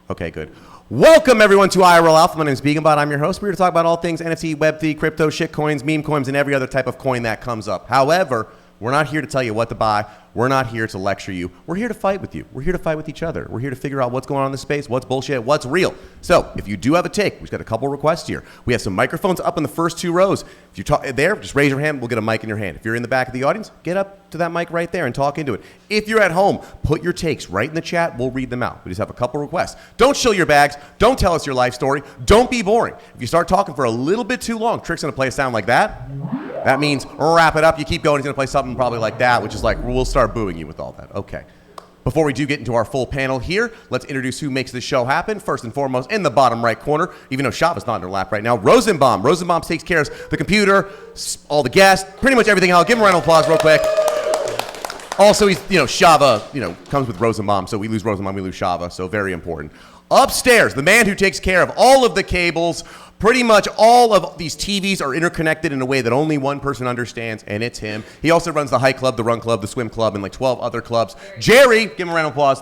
Okay, good. Welcome, everyone, to IRL Alpha. My name is BeaconBot. I'm your host. We're here to talk about all things NFT, Web3, crypto, shitcoins, meme coins, and every other type of coin that comes up. However, we're not here to tell you what to buy. We're not here to lecture you. We're here to fight with you. We're here to fight with each other. We're here to figure out what's going on in this space, what's bullshit, what's real. So if you do have a take, we've got a couple requests here. We have some microphones up in the first two rows. If you talk there, just raise your hand. We'll get a mic in your hand. If you're in the back of the audience, get up to that mic right there and talk into it. If you're at home, put your takes right in the chat. We'll read them out. We just have a couple requests. Don't shill your bags. Don't tell us your life story. Don't be boring. If you start talking for a little bit too long, Trick's going to play a sound like that. That means wrap it up. You keep going. He's going to play something probably like that, which is like we'll start booing you with all that. Okay. Before we do get into our full panel here, let's introduce who makes this show happen. First and foremost, in the bottom right corner, even though Shava's not in her lap right now, Rosenbaum. Rosenbaum takes care of the computer, all the guests, pretty much everything else. Give him a round of applause real quick. Also, he's, Shava, comes with Rosenbaum, so we lose Rosenbaum, we lose Shava, so very important. Upstairs, the man who takes care of all of the cables. Pretty much all of these TVs are interconnected in a way that only one person understands, and it's him. He also runs the Hike Club, the Run Club, the Swim Club, and like 12 other clubs. Jerry, give him a round of applause.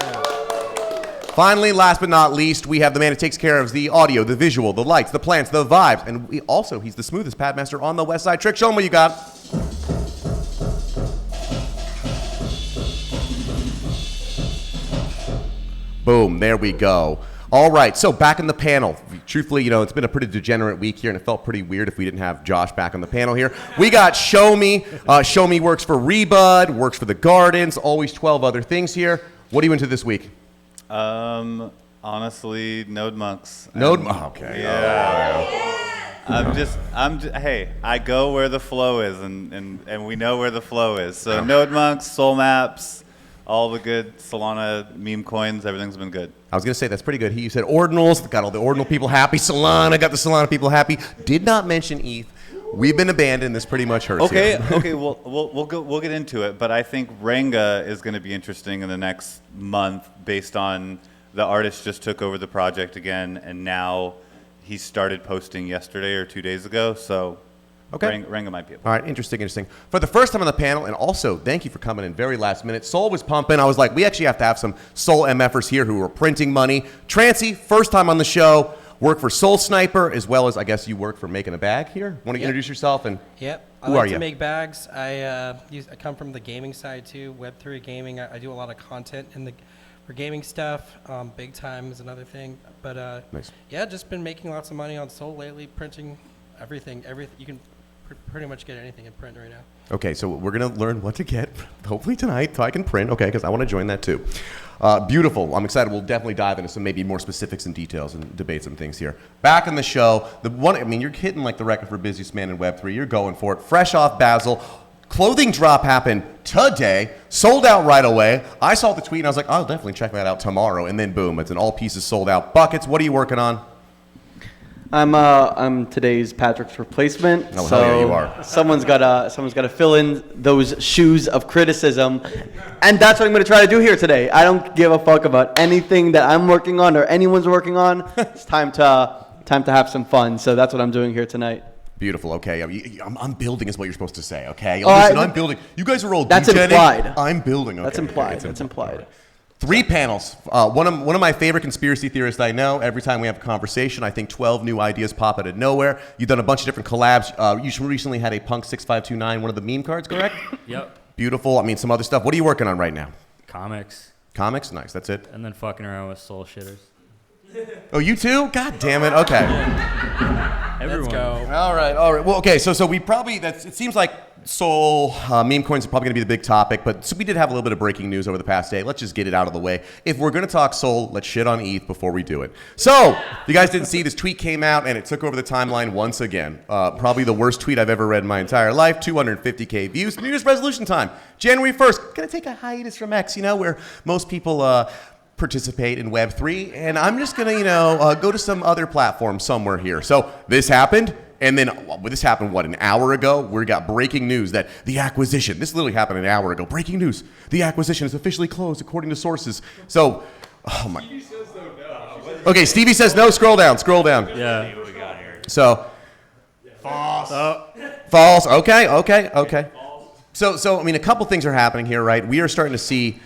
Yeah. Finally, last but not least, we have the man who takes care of the audio, the visual, the lights, the plants, the vibes, and he's the smoothest pad master on the West Side. Trick, show him what you got. Boom, there we go. All right, so back in the panel. Truthfully, it's been a pretty degenerate week here, and it felt pretty weird if we didn't have Josh back on the panel here. We got Show Me. Show Me works for Rebud, works for the Gardens, always 12 other things here. What are you into this week? Honestly, Node Monks. Okay. Yeah. Hey, I go where the flow is, and we know where the flow is. So Node Monks, Soul Maps, all the good Solana meme coins, everything's been good. I was going to say, that's pretty good. You said Ordinals, got all the Ordinal people happy. Solana, got the Solana people happy. Did not mention ETH. We've been abandoned. This pretty much hurts. Okay, we'll get into it. But I think Renga is going to be interesting in the next month based on the artist just took over the project again, and now he started posting yesterday or 2 days ago. So okay. Renga might be able. All right, interesting. For the first time on the panel, and also thank you for coming in very last minute. Soul was pumping. I was like, we actually have to have some Soul MFers here who are printing money. Trancy, first time on the show, work for Soul Sniper, as well as I guess you work for Making a Bag here. Want to introduce yourself? And yep. Who are you? I like to make bags. I come from the gaming side too, Web3 gaming. I do a lot of content for gaming stuff. Big time is another thing. But nice. Yeah, just been making lots of money on Soul lately, printing everything. You can pretty much get anything in print right now. Okay, so we're going to learn what to get, hopefully tonight, so I can print, okay, because I want to join that too. Beautiful. I'm excited. We'll definitely dive into some maybe more specifics and details and debate some things here. Back in the show, you're hitting like the record for busiest man in Web3. You're going for it. Fresh off Basel. Clothing drop happened today, sold out right away. I saw the tweet and I was like, I'll definitely check that out tomorrow. And then boom, it's an all pieces sold out. Buckets, what are you working on? I'm today's Patrick's replacement. No, so hell yeah, you are. Someone's gotta fill in those shoes of criticism, and that's what I'm gonna try to do here today. I don't give a fuck about anything that I'm working on or anyone's working on. It's time to have some fun. So that's what I'm doing here tonight. Beautiful. Okay, I'm building is what you're supposed to say. Okay, listen, I'm building. You guys are all. That's implied. I'm building. Okay. That's implied. Okay, that's implied. 3 panels. One of my favorite conspiracy theorists I know. Every time we have a conversation, I think 12 new ideas pop out of nowhere. You've done a bunch of different collabs. You recently had a Punk 6529, one of the meme cards, correct? Yep. Beautiful. Some other stuff. What are you working on right now? Comics. Comics? Nice. That's it. And then fucking around with soul shitters. Oh, you too? God damn it. Okay. Everyone. Let's go. All right. Well, okay. So we probably it seems like Soul meme coins are probably going to be the big topic, but so we did have a little bit of breaking news over the past day. Let's just get it out of the way. If we're going to talk Soul, let's shit on ETH before we do it. So, if you guys didn't see, this tweet came out and it took over the timeline once again. Probably the worst tweet I've ever read in my entire life. 250K views. New Year's resolution time. January 1st. Going to take a hiatus from X, where most people participate in Web3, and I'm just going to, go to some other platform somewhere here. So this happened, and then this happened, an hour ago? We got breaking news that the acquisition, this literally happened an hour ago. Breaking news, the acquisition is officially closed according to sources. So, oh my. Stevie says no. Okay, Stevie says no, scroll down. Yeah. So, false. False, okay. So, a couple things are happening here, right? We are starting to see,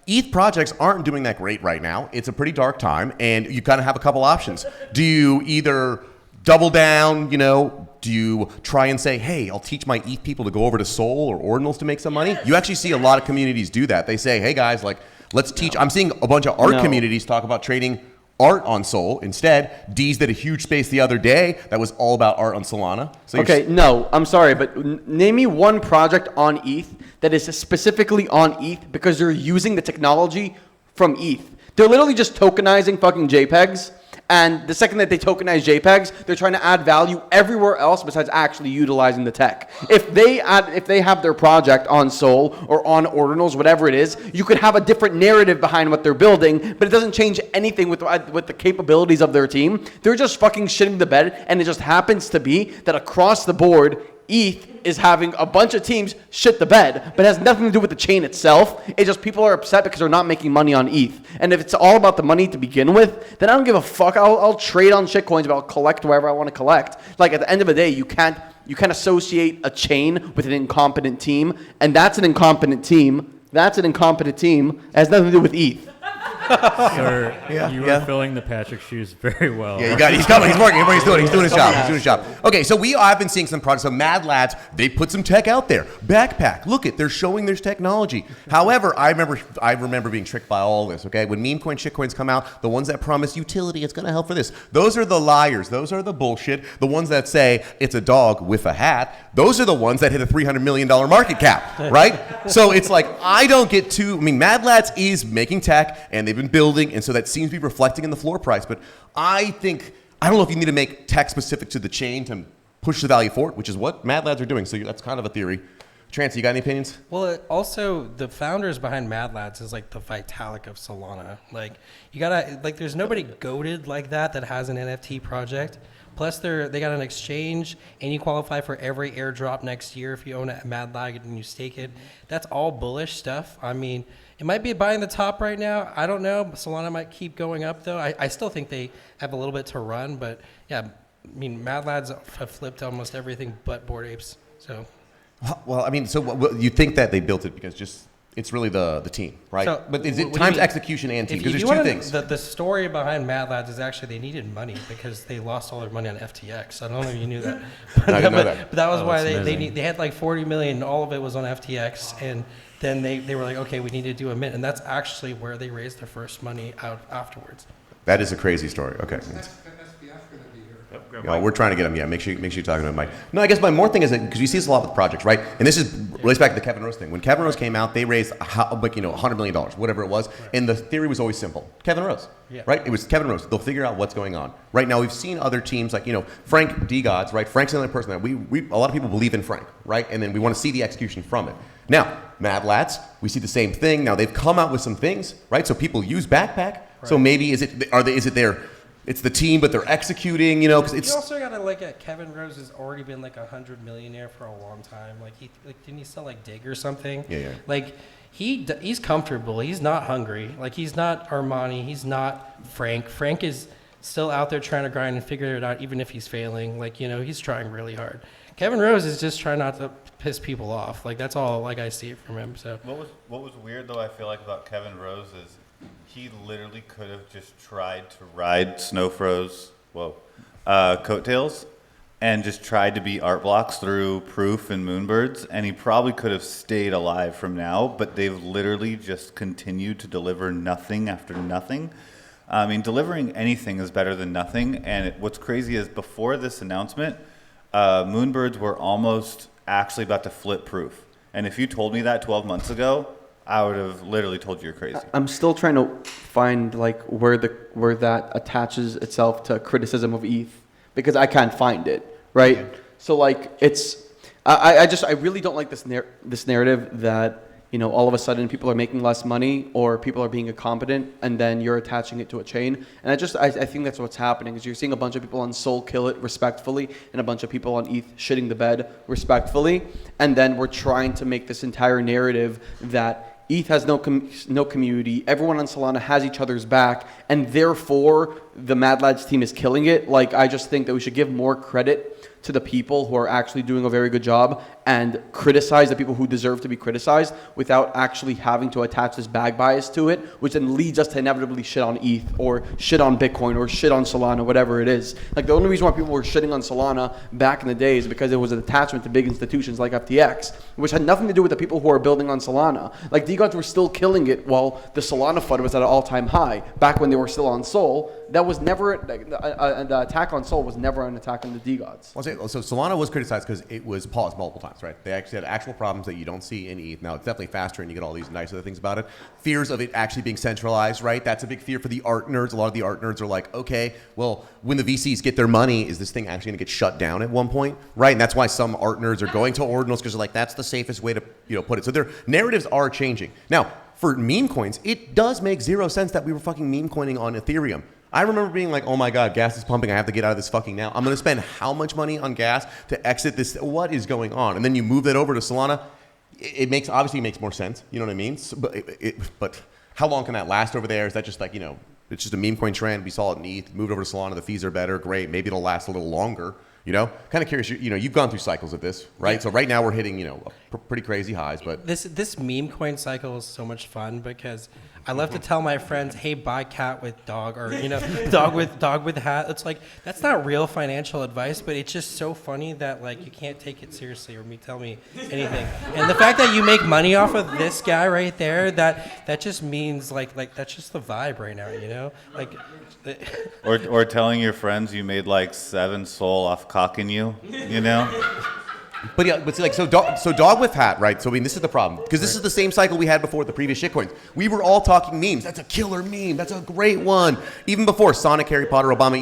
ETH projects aren't doing that great right now. It's a pretty dark time, and you kind of have a couple options. Do you either double down, do you try and say, hey, I'll teach my ETH people to go over to Sol or Ordinals to make some money? You actually see a lot of communities do that. They say, hey guys, let's teach. I'm seeing a bunch of art communities talk about trading art on Sol instead. Deez did a huge space the other day that was all about art on Solana. So no, I'm sorry, but name me one project on ETH that is specifically on ETH because they're using the technology from ETH. They're literally just tokenizing fucking JPEGs. And the second that they tokenize JPEGs, they're trying to add value everywhere else besides actually utilizing the tech. If they have their project on Sol or on Ordinals, whatever it is, you could have a different narrative behind what they're building, but it doesn't change anything with the capabilities of their team. They're just fucking shitting the bed, and it just happens to be that across the board, ETH is having a bunch of teams shit the bed, but it has nothing to do with the chain itself. It's just people are upset because they're not making money on ETH. And if it's all about the money to begin with, then I don't give a fuck. I'll trade on shitcoins, but I'll collect wherever I want to collect. Like at the end of the day, you can't associate a chain with an incompetent team, and that's an incompetent team. It has nothing to do with ETH. Sir, you are filling the Patrick shoes very well. Yeah, you got it. He's coming. He's working. He's doing his job. Okay, so I've been seeing some projects. So Mad Lads, they put some tech out there. Backpack. Look they're showing there's technology. However, I remember being tricked by all this. Okay, when meme coin, shitcoins come out, the ones that promise utility, it's going to help for this. Those are the liars. Those are the bullshit. The ones that say it's a dog with a hat. Those are the ones that hit a $300 million market cap, right? So it's like Mad Lads is making tech, and they've been building, and so that seems to be reflecting in the floor price. But I don't know if you need to make tech specific to the chain to push the value forward, which is what Mad Lads are doing. So that's kind of a theory. Trance, you got any opinions? Well, also the founders behind Mad Lads is like the Vitalik of Solana. Like there's nobody goated like that has an NFT project. Plus, they got an exchange, and you qualify for every airdrop next year if you own a Mad Lag and you stake it. That's all bullish stuff. I mean, it might be buying the top right now. I don't know. Solana might keep going up, though. I still think they have a little bit to run. But, yeah, Mad Lads have flipped almost everything but Bored Apes. So, well, so you think that they built it because it's really the team, right? So, but is it times execution and team? Because there's two things. The story behind Mad Lads is actually they needed money because they lost all their money on FTX. I don't know if you knew that. I didn't know that. But that was why they had like 40 million. All of it was on FTX, and then they were like, okay, we need to do a mint, and that's actually where they raised their first money out afterwards. That is a crazy story. Okay. We're trying to get him. Yeah, make sure you're talking to Mike. No, I guess my more thing is that because you see this a lot with projects, right? And this relates back to the Kevin Rose thing. When Kevin Rose came out, they raised $100 million, whatever it was, and the theory was always simple: Kevin Rose, right? It was Kevin Rose. They'll figure out what's going on. Right now, we've seen other teams like Frank D Gods, right? Frank's another person that we a lot of people believe in Frank, right? And then we want to see the execution from it. Now, Mad Lads, we see the same thing. Now they've come out with some things, right? So people use Backpack. Right. So maybe is it their it's the team, but they're executing, because it's. You also got to look at Kevin Rose has already been like $100 millionaire for a long time. Didn't he sell like Dig or something? Yeah. Like he's comfortable. He's not hungry. Like he's not Armani. He's not Frank. Frank is still out there trying to grind and figure it out, even if he's failing. He's trying really hard. Kevin Rose is just trying not to piss people off. That's all. I see it from him. So what was weird though, I feel like about Kevin Rose is. He literally could have just tried to ride Snowfro's coattails and just tried to be art blocks through Proof and Moonbirds, and he probably could have stayed alive from now, but they've literally just continued to deliver nothing after nothing. I mean, delivering anything is better than nothing, and what's crazy is before this announcement, Moonbirds were almost actually about to flip Proof. And if you told me that 12 months ago, I would have literally told you you're crazy. I'm still trying to find where that attaches itself to criticism of ETH because I can't find it, right? Yeah. So it's I really don't like this narrative that all of a sudden people are making less money or people are being incompetent and then you're attaching it to a chain. And I think that's what's happening is you're seeing a bunch of people on Sol kill it respectfully and a bunch of people on ETH shitting the bed respectfully. And then we're trying to make this entire narrative that ETH has no community. Everyone on Solana has each other's back, and therefore the Mad Lads team is killing it. I just think that we should give more credit to the people who are actually doing a very good job and criticize the people who deserve to be criticized without actually having to attach this bag bias to it, which then leads us to inevitably shit on ETH or shit on Bitcoin or shit on Solana, whatever it is. Like the only reason why people were shitting on Solana back in the day is because it was an attachment to big institutions like FTX, which had nothing to do with the people who are building on Solana. Like DeGods were still killing it while the Solana FUD was at an all-time high back when they were still on Sol. That was never, the attack on Sol was never an attack on the DeGods. So Solana was criticized because it was paused multiple times, right? They actually had actual problems that you don't see in ETH. Now, it's definitely faster and you get all these nice other things about it. Fears of it actually being centralized, right? That's a big fear for the art nerds. A lot of the art nerds are like, okay, well, when the VCs get their money, is this thing actually going to get shut down at one point, right? And that's why some art nerds are going to ordinals because they're like, that's the safest way to put it. So their narratives are changing. Now, for meme coins, it does make zero sense that we were fucking meme coining on Ethereum. I remember being like, oh my God, gas is pumping. I have to get out of this fucking now. I'm going to spend how much money on gas to exit this? What is going on? And then you move that over to Solana. It obviously makes more sense. You know what I mean? So, but how long can that last over there? Is that just like, it's just a meme coin trend. We saw it in ETH, moved over to Solana. The fees are better. Great. Maybe it'll last a little longer. Kind of curious. You've gone through cycles of this, right? Yeah. So right now we're hitting, pretty crazy highs. But this meme coin cycle is so much fun because I love to tell my friends, hey, buy cat with dog, or dog with hat. It's like that's not real financial advice, but it's just so funny that like you can't take it seriously or tell me anything. And the fact that you make money off of this guy right there, that just means like that's just the vibe right now, like. Or telling your friends you made like 7 Sol off cocking you. But see, like so dog with hat, right? So I mean, this is the problem because this is the same cycle we had before the previous shitcoins. We were all talking memes. That's a killer meme. That's a great one. Even before Sonic, Harry Potter, Obama,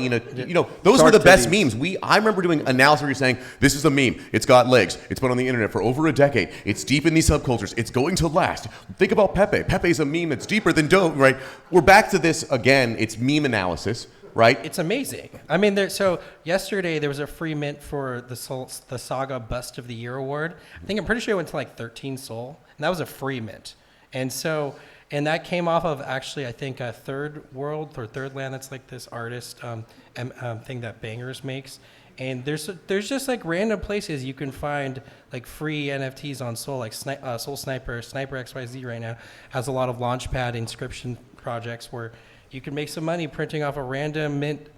those were the best memes. I remember doing analysis where you're saying this is a meme. It's got legs. It's been on the internet for over a decade. It's deep in these subcultures. It's going to last. Think about Pepe. Pepe's a meme that's deeper than Doe, right? We're back to this again. It's meme analysis. Right? It's amazing. I mean, so yesterday there was a free mint for the Saga Bust of the Year award. I'm pretty sure it went to like 13 Sol, and that was a free mint. And that came off of actually, I think, a Third World or Third Land. That's like this artist thing that Bangers makes. And there's just like random places you can find like free NFTs on Sol, like Soul Sniper XYZ right now has a lot of Launchpad inscription projects where you can make some money printing off a random mint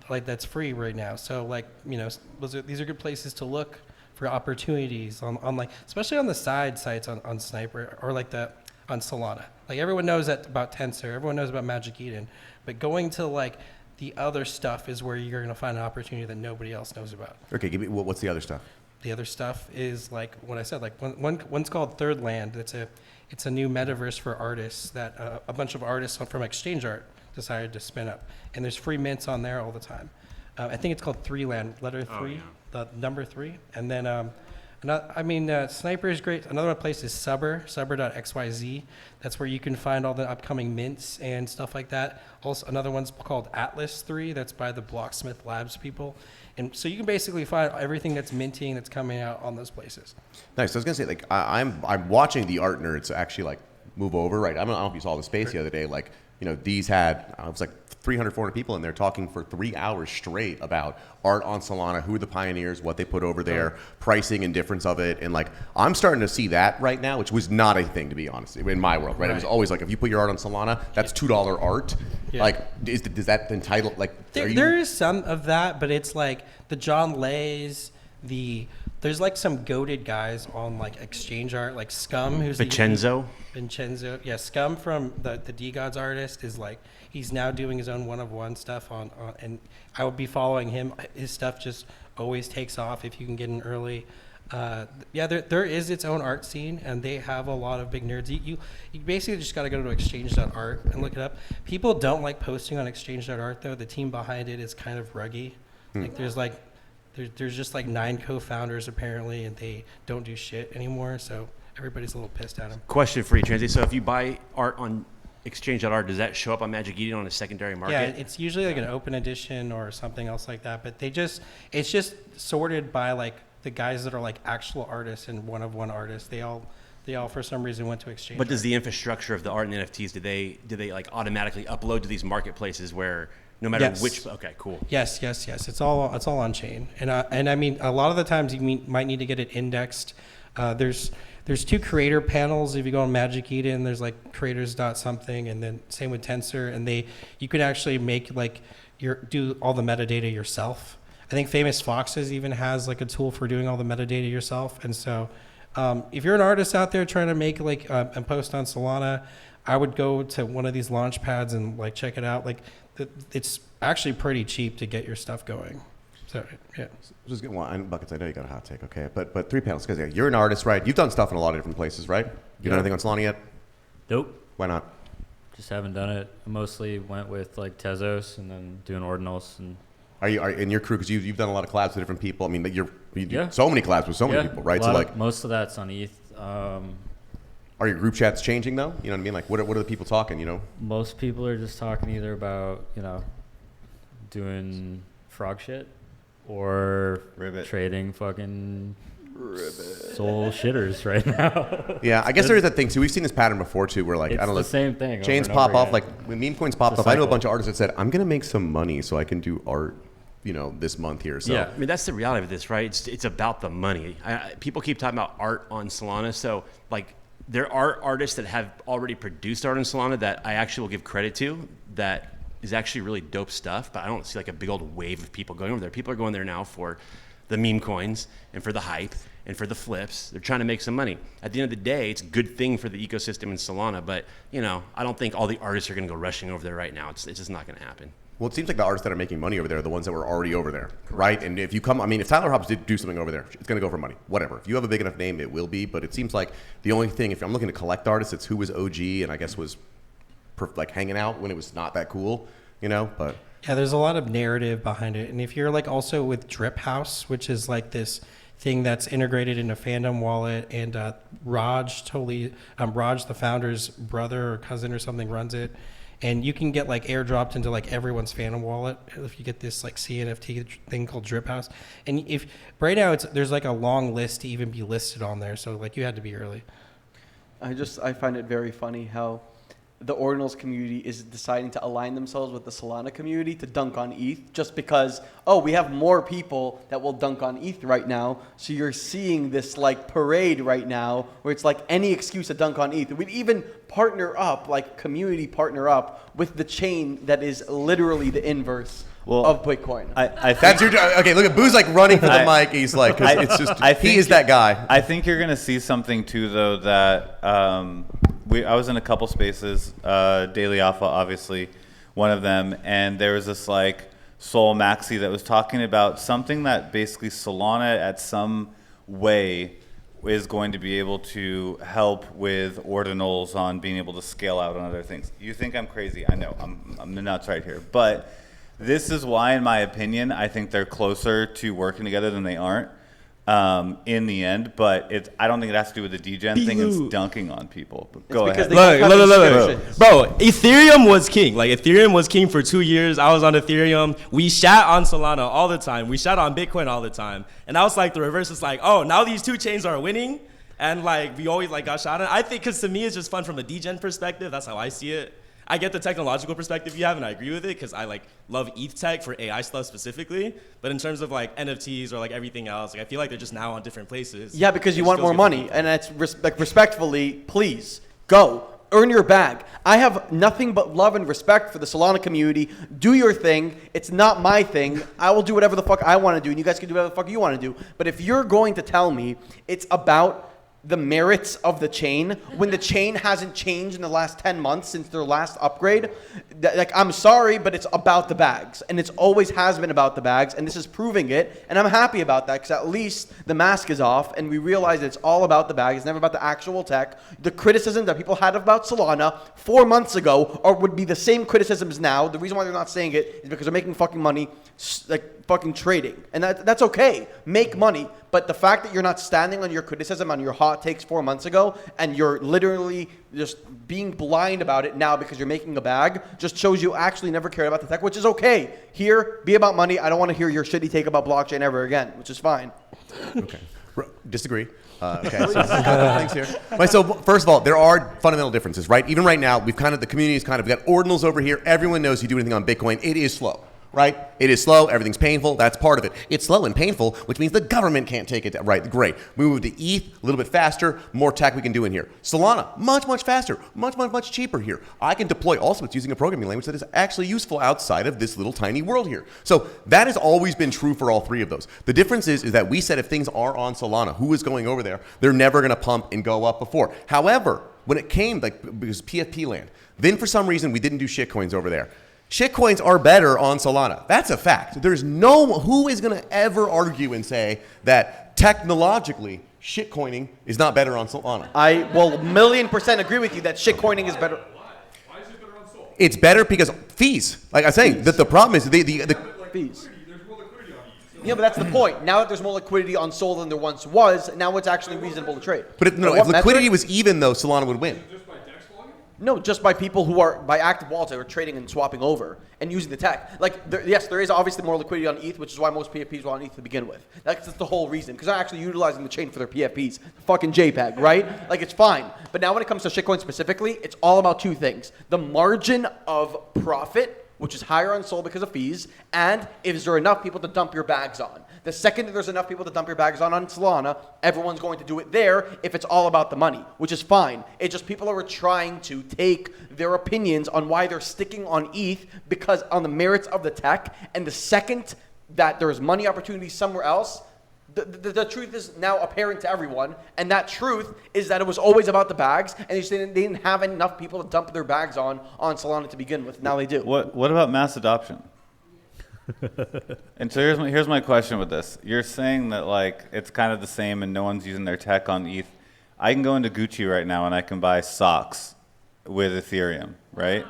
like that's free right now. So like, these are good places to look for opportunities on like, especially on the side sites on Sniper or like on Solana. Like everyone knows that about Tensor, everyone knows about Magic Eden, but going to like the other stuff is where you're going to find an opportunity that nobody else knows about. Okay, give me what's the other stuff? The other stuff is like what I said, like one's called Third Land. It's a new metaverse for artists that a bunch of artists from Exchange Art decided to spin up, and there's free mints on there all the time. I think it's called 3 Land, letter 3, the number 3, and then Sniper is great. Another place is Subber.xyz. That's where you can find all the upcoming mints and stuff like that. Also, another one's called Atlas 3. That's by the Blocksmith Labs people. And so you can basically find everything that's minting that's coming out on those places. Nice. I was gonna say, like, I'm watching the art nerds actually like move over. Right. I don't know if you saw the space the other day. Like, these had it was like 300, 400 people in there talking for 3 hours straight about art on Solana, who are the pioneers, what they put over there, pricing and difference of it. And like, I'm starting to see that right now, which was not a thing, to be honest, in my world, right? It was always like, if you put your art on Solana, that's $2 art. Yeah. Like, does that entitle, like, there is some of that, but it's like the John Lays, there's like some goated guys on like Exchange Art, like Scum, who's Vincenzo. Yeah, Scum from the DeGods artist is like, he's now doing his own one-of-one stuff on and I would be following him. His stuff just always takes off if you can get in early. There is its own art scene, and they have a lot of big nerds. You basically just got to go to exchange.art and look it up. People don't like posting on exchange.art though. The team behind it is kind of ruggy. Like there's just like 9 co-founders apparently, and they don't do shit anymore. So everybody's a little pissed at them. Question for you, Transy. So if you buy art on exchange.art, does that show up on Magic Eden on a secondary market? Yeah, it's usually like an open edition or something else like that. But it's just sorted by like the guys that are like actual artists and one-of-one artists. They all for some reason went to exchange. But does the infrastructure of the art and NFTs, do they like automatically upload to these marketplaces where no matter which? Okay, cool. Yes. It's all on chain, and I mean a lot of the times you might need to get it indexed There's 2 creator panels. If you go on Magic Eden, there's like creators dot something, and then same with Tensor, and you could actually make like do all the metadata yourself. I think Famous Foxes even has like a tool for doing all the metadata yourself. And so if you're an artist out there trying to make like a post on Solana, I would go to one of these launch pads and like check it out. Like it's actually pretty cheap to get your stuff going. So yeah. Just get one buckets. I know you got a hot take, okay? But 3 panels because you're an artist, right? You've done stuff in a lot of different places, right? You done anything on Solana yet? Nope. Why not? Just haven't done it. I mostly went with like Tezos and then doing ordinals and. Are you in your crew? Because you've done a lot of collabs with different people. I mean, you do Yeah. so many collabs with so many people, right? So like, most of that's on ETH. are your group chats changing though? You know what I mean? Like, what are the people talking? You know? Most people are just talking either about doing frog shit or trading fucking soul shitters right now. Yeah, I guess there is that thing too. We've seen this pattern before too, where like it's I don't know, the same thing. chains over and pop over off. again. Like when meme coins popped It's off, a I know a cycle. bunch of artists that said, "I'm gonna make some money so I can do art." This month here. So Yeah. I mean, that's the reality of this, right? It's about the money. People keep talking about art on Solana. So, like, there are artists that have already produced art on Solana that I actually will give credit to that is actually really dope stuff. But I don't see, like, a big old wave of people going over there. People are going there now for the meme coins and for the hype and for the flips. They're trying to make some money. At the end of the day, it's a good thing for the ecosystem in Solana. But, I don't think all the artists are going to go rushing over there right now. It's just not going to happen. Well, it seems like the artists that are making money over there are the ones that were already over there, right? And if you come, I mean, if Tyler Hobbs did do something over there, it's going to go for money, whatever. If you have a big enough name, it will be. But it seems like the only thing, if I'm looking to collect artists, it's who was OG and I guess was like hanging out when it was not that cool, But Yeah, there's a lot of narrative behind it. And if you're like also with Drip House, which is like this thing that's integrated into Fandom Wallet, and Raj, the founder's brother or cousin or something runs it. And you can get like airdropped into like everyone's Phantom wallet if you get this like CNFT thing called Drip House. And if right now there's like a long list to even be listed on there, so like you had to be early. I find it very funny how the Ordinals community is deciding to align themselves with the Solana community to dunk on ETH just because, we have more people that will dunk on ETH right now. So you're seeing this like parade right now where it's like any excuse to dunk on ETH. We'd even partner up with the chain that is literally the inverse of Bitcoin. I think, that's okay. Look at Boo's like running for the mic. He's like, 'cause it's just he is that guy. I think you're gonna see something too, though, that I was in a couple spaces, Daily Alpha, obviously, one of them, and there was this like Soul Maxi that was talking about something that basically Solana at some way is going to be able to help with ordinals on being able to scale out on other things. You think I'm crazy? I know I'm the nuts right here, but this is why, in my opinion, I think they're closer to working together than they aren't. In the end, but I don't think it has to do with the degen thing. It's dunking on people. But go ahead. Look. Bro, Ethereum was king. Like, Ethereum was king for 2 years. I was on Ethereum. We shat on Solana all the time. We shat on Bitcoin all the time. And now it's like the reverse. It's like, now these 2 chains are winning. And like, we always like got shot on. I think because to me, it's just fun from a degen perspective. That's how I see it. I get the technological perspective you have, and I agree with it because I like love ETH tech for AI stuff specifically. But in terms of like NFTs or like everything else, like I feel like they're just now on different places. Yeah, because you want more money, and that's respectfully, please go earn your bag. I have nothing but love and respect for the Solana community. Do your thing. It's not my thing. I will do whatever the fuck I want to do, and you guys can do whatever the fuck you want to do. But if you're going to tell me it's about the merits of the chain when the chain hasn't changed in the last 10 months since their last upgrade, like, I'm sorry, but it's about the bags, and it's always has been about the bags, and this is proving it, and I'm happy about that because at least the mask is off and we realize it's all about the bag. It's never about the actual tech. The criticism that people had about Solana 4 months ago would be the same criticisms now. The reason why they're not saying it is because they're making fucking money like fucking trading, and that's okay. Make money. But the fact that you're not standing on your criticism, on your hot takes 4 months ago, and you're literally just being blind about it now because you're making a bag, just shows you actually never cared about the tech, which is okay. Here, be about money. I don't want to hear your shitty take about blockchain ever again, which is fine. Okay. Disagree. Okay, so a couple things here. Right, so first of all, there are fundamental differences, right? Even right now, the community is got ordinals over here. Everyone knows you do anything on Bitcoin, it is slow. right? It is slow. Everything's painful. That's part of it. It's slow and painful, which means the government can't take it. Right, great. We move to ETH, a little bit faster, more tech we can do in here. Solana, much faster, much cheaper here. I can deploy Ultimates using a programming language that is actually useful outside of this little tiny world here. So that has always been true for all three of those. The difference is that we said if things are on Solana, who is going over there, they're never going to pump and go up before. However, when it came, because PFP land, then for some reason we didn't do shitcoins over there. Shitcoins are better on Solana. That's a fact. There's who is going to ever argue and say that technologically shitcoining is not better on Solana. I will 1,000,000% agree with you that shitcoining is better. Why is it better on Sol? It's better because fees. Like I'm saying, that the problem is the Fees. There's more liquidity on ETH. Yeah, but that's the point. Now that there's more liquidity on Sol than there once was, now it's actually reasonable to trade. But if liquidity was even, though, Solana would win. Just by DEX volume? No, just by people who are, by active wallets that are trading and swapping over and using the tech. Like, yes, there is obviously more liquidity on ETH, which is why most PFPs were on ETH to begin with. That's the whole reason, because they're actually utilizing the chain for their PFPs. Fucking JPEG, right? Like, it's fine. But now when it comes to shitcoin specifically, it's all about two things. The margin of profit, which is higher on Sol because of fees, and is there enough people to dump your bags on? The second that there's enough people to dump your bags on Solana, everyone's going to do it there if it's all about the money, which is fine. It's just people are trying to take their opinions on why they're sticking on ETH because on the merits of the tech, and the second that there's money opportunities somewhere else, the truth is now apparent to everyone, and that truth is that it was always about the bags, and they didn't have enough people to dump their bags on Solana to begin with. Now they do. What about mass adoption? And so here's my question with this. You're saying that like it's kind of the same and no one's using their tech on ETH. I can go into Gucci right now and I can buy socks with Ethereum, right?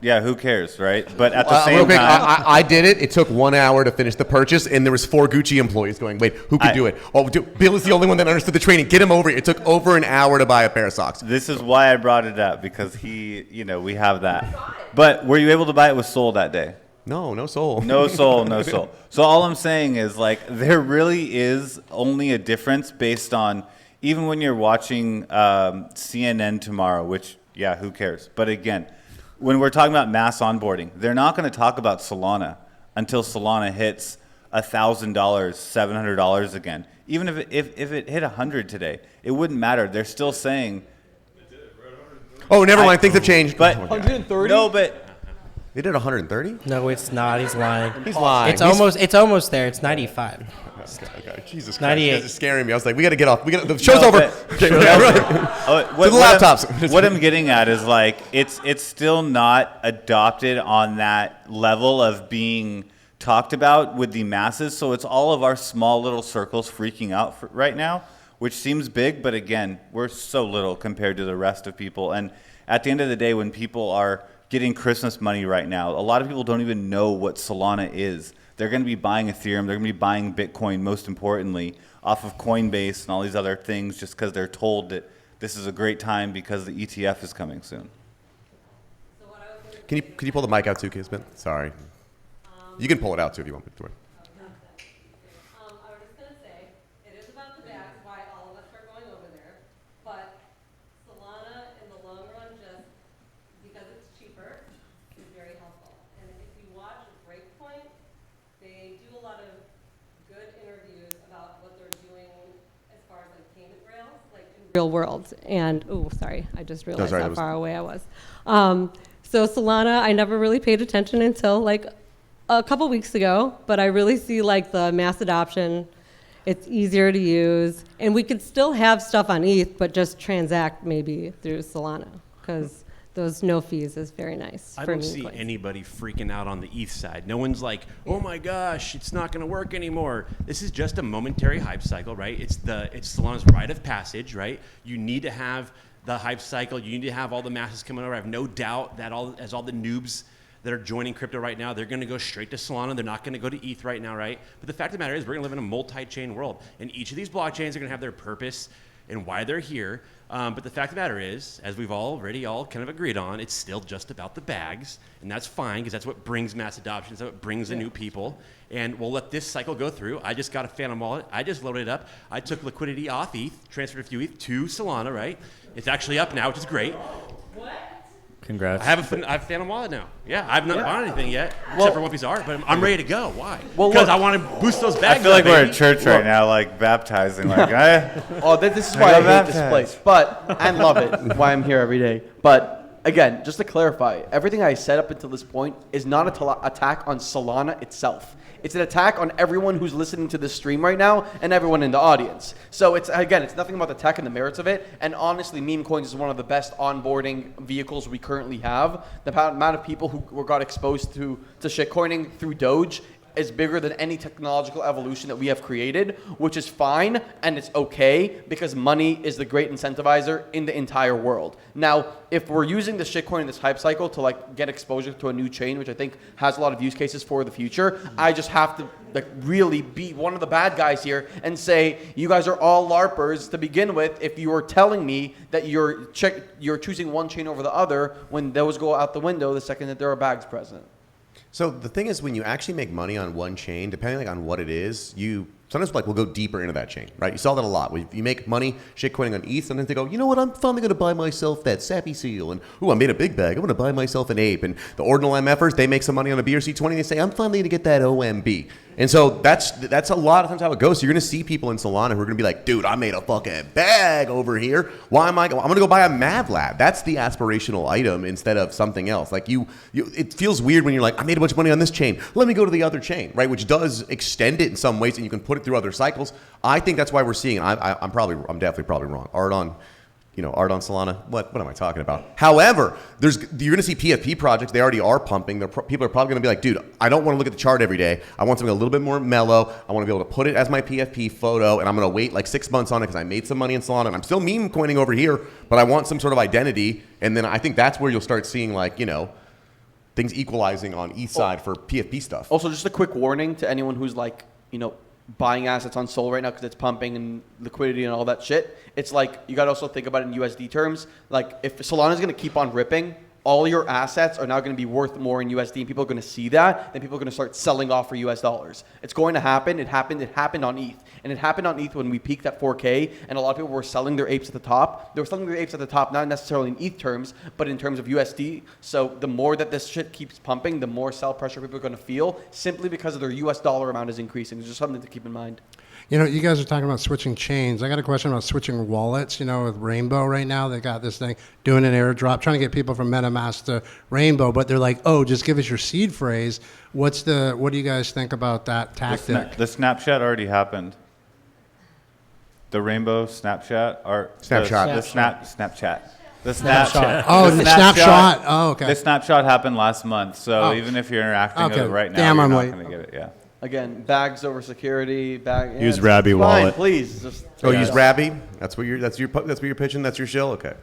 Yeah, who cares, right? But at the same real quick, time, I did it. It took 1 hour to finish the purchase, and there was 4 Gucci employees going, wait, who could do it? Oh, Bill is the only one that understood the training. Get him over here. It took over an hour to buy a pair of socks. this is why I brought it up, because we have that. But were you able to buy it with Sol that day? No soul. No Sol, no Sol. So all I'm saying is like there really is only a difference based on, even when you're watching CNN tomorrow, which, yeah, who cares? But again, when we're talking about mass onboarding, they're not going to talk about Solana until Solana hits $1,000, $700 again. Even if it hit 100 today, it wouldn't matter. They're still saying. Oh, never mind. Things have changed. But 130? no, but They did 130? No, it's not. He's lying. He's lying. It's almost there. It's 95. Okay. Jesus Christ. 98. You guys are scaring me. I was like, we got to get off. The show's No, over. but- Okay, yeah, really. what, To the laptops. What I'm getting at is like it's still not adopted on that level of being talked about with the masses. So it's all of our small little circles freaking out right now, which seems big, but again, we're so little compared to the rest of people. And at the end of the day, when people are getting Christmas money right now, a lot of people don't even know what Solana is. They're going to be buying Ethereum. They're going to be buying Bitcoin, most importantly, off of Coinbase and all these other things just because they're told that this is a great time because the ETF is coming soon. Can you pull the mic out too, Kismet? Sorry. You can pull it out too if you want. I was just going to say, it is about the bags, why all of us are going over there, but Solana in the long run, just because it's cheaper, is very helpful. And if you watch Breakpoint, they do a lot of good interviews about what they're doing as far as like payment rails, like in real world. And, sorry, I just realized how far away I was. So Solana, I never really paid attention until like a couple weeks ago, but I really see like the mass adoption. It's easier to use, and we could still have stuff on ETH, but just transact maybe through Solana, because those no fees is very nice. I for don't meme see coins. anybody freaking out on the ETH side. No one's like, oh my gosh, it's not going to work anymore. This is just a momentary hype cycle, right? It's Solana's rite of passage, right? You need to have the hype cycle. You need to have all the masses coming over. I have no doubt that all the noobs that are joining crypto right now, they're going to go straight to Solana. They're not going to go to ETH right now, right? But the fact of the matter is we're going to live in a multi-chain world, and each of these blockchains are going to have their purpose and why they're here. But the fact of the matter is, as we've already all kind of agreed on, it's still just about the bags, and that's fine because that's what brings mass adoption. That's what brings the new people. And we'll let this cycle go through. I just got a Phantom wallet. I just loaded it up. I took liquidity off ETH, transferred a few ETH to Solana, right? It's actually up now, which is great. Congrats. I have a Phantom wallet now. Yeah, I've not bought anything yet, except for one piece of art, but I'm ready to go. Why? Well, Because look- I want to boost those bags. I feel like up, we're baby. at church right now, like baptizing. Like, Oh, this is why I got hate this baptized. place, but and love it. Why I'm here every day. But again, just to clarify, everything I said up until this point is not an attack on Solana itself. It's an attack on everyone who's listening to this stream right now and everyone in the audience. So it's nothing about the tech and the merits of it. And honestly, meme coins is one of the best onboarding vehicles we currently have. The amount of people who got exposed to shitcoining through Doge is bigger than any technological evolution that we have created, which is fine and it's okay because money is the great incentivizer in the entire world. Now, if we're using the shitcoin in this hype cycle to like get exposure to a new chain, which I think has a lot of use cases for the future, I just have to like really be one of the bad guys here and say you guys are all LARPers to begin with if you are telling me that you're choosing one chain over the other when those go out the window the second that there are bags present. So the thing is, when you actually make money on one chain, depending on what it is, you sometimes we'll go deeper into that chain, right? You saw that a lot. If you make money shitcoining on ETH, sometimes they go, you know what? I'm finally going to buy myself that sappy seal, and I made a big bag. I'm going to buy myself an ape. And the ordinal MFers, they make some money on a BRC20. They say, I'm finally going to get that OMB. And so that's a lot of times how it goes. So you're going to see people in Solana who are going to be like, dude, I made a fucking bag over here. Why am I'm going to go buy a Mad Lab. That's the aspirational item instead of something else. Like it feels weird when you're like, I made a bunch of money on this chain. Let me go to the other chain, right? Which does extend it in some ways, and you can put it through other cycles. I think that's why we're seeing. I'm definitely probably wrong. Art on Solana. What am I talking about? However, you're going to see PFP projects. They already are pumping. People are probably going to be like, dude, I don't want to look at the chart every day. I want something a little bit more mellow. I want to be able to put it as my PFP photo, and I'm going to wait like 6 months on it because I made some money in Solana, and I'm still meme coining over here, but I want some sort of identity. And then I think that's where you'll start seeing things equalizing on each side for PFP stuff. Also, just a quick warning to anyone who's buying assets on Sol right now because it's pumping and liquidity and all that shit. It's like you got to also think about it in USD terms. Like if Solana is going to keep on ripping, all your assets are now going to be worth more in USD, and people are going to see that, then people are going to start selling off for US dollars. It's going to happen. It happened on ETH. And it happened on ETH when we peaked at 4K, and a lot of people were selling their apes at the top. They were selling their apes at the top, not necessarily in ETH terms, but in terms of USD. So the more that this shit keeps pumping, the more sell pressure people are going to feel, simply because of their US dollar amount is increasing. It's just something to keep in mind. You guys are talking about switching chains. I got a question about switching wallets. With Rainbow right now, they got this thing doing an airdrop, trying to get people from MetaMask to Rainbow, but they're like, oh, just give us your seed phrase. What do you guys think about that tactic? The Snapchat already happened. The Rainbow Snapchat Snapshot. Snapchat. The Snapchat. Oh, the snapshot. Oh, okay. The snapshot happened last month, so Oh. even if you're interacting with Okay. it right now, Damn, you're I'm not late. going to get it. Yeah. Again, bags over security. Use it's Rabby fine, wallet. Please. Just Use Rabby. That's what you're pitching. That's your shill. Okay.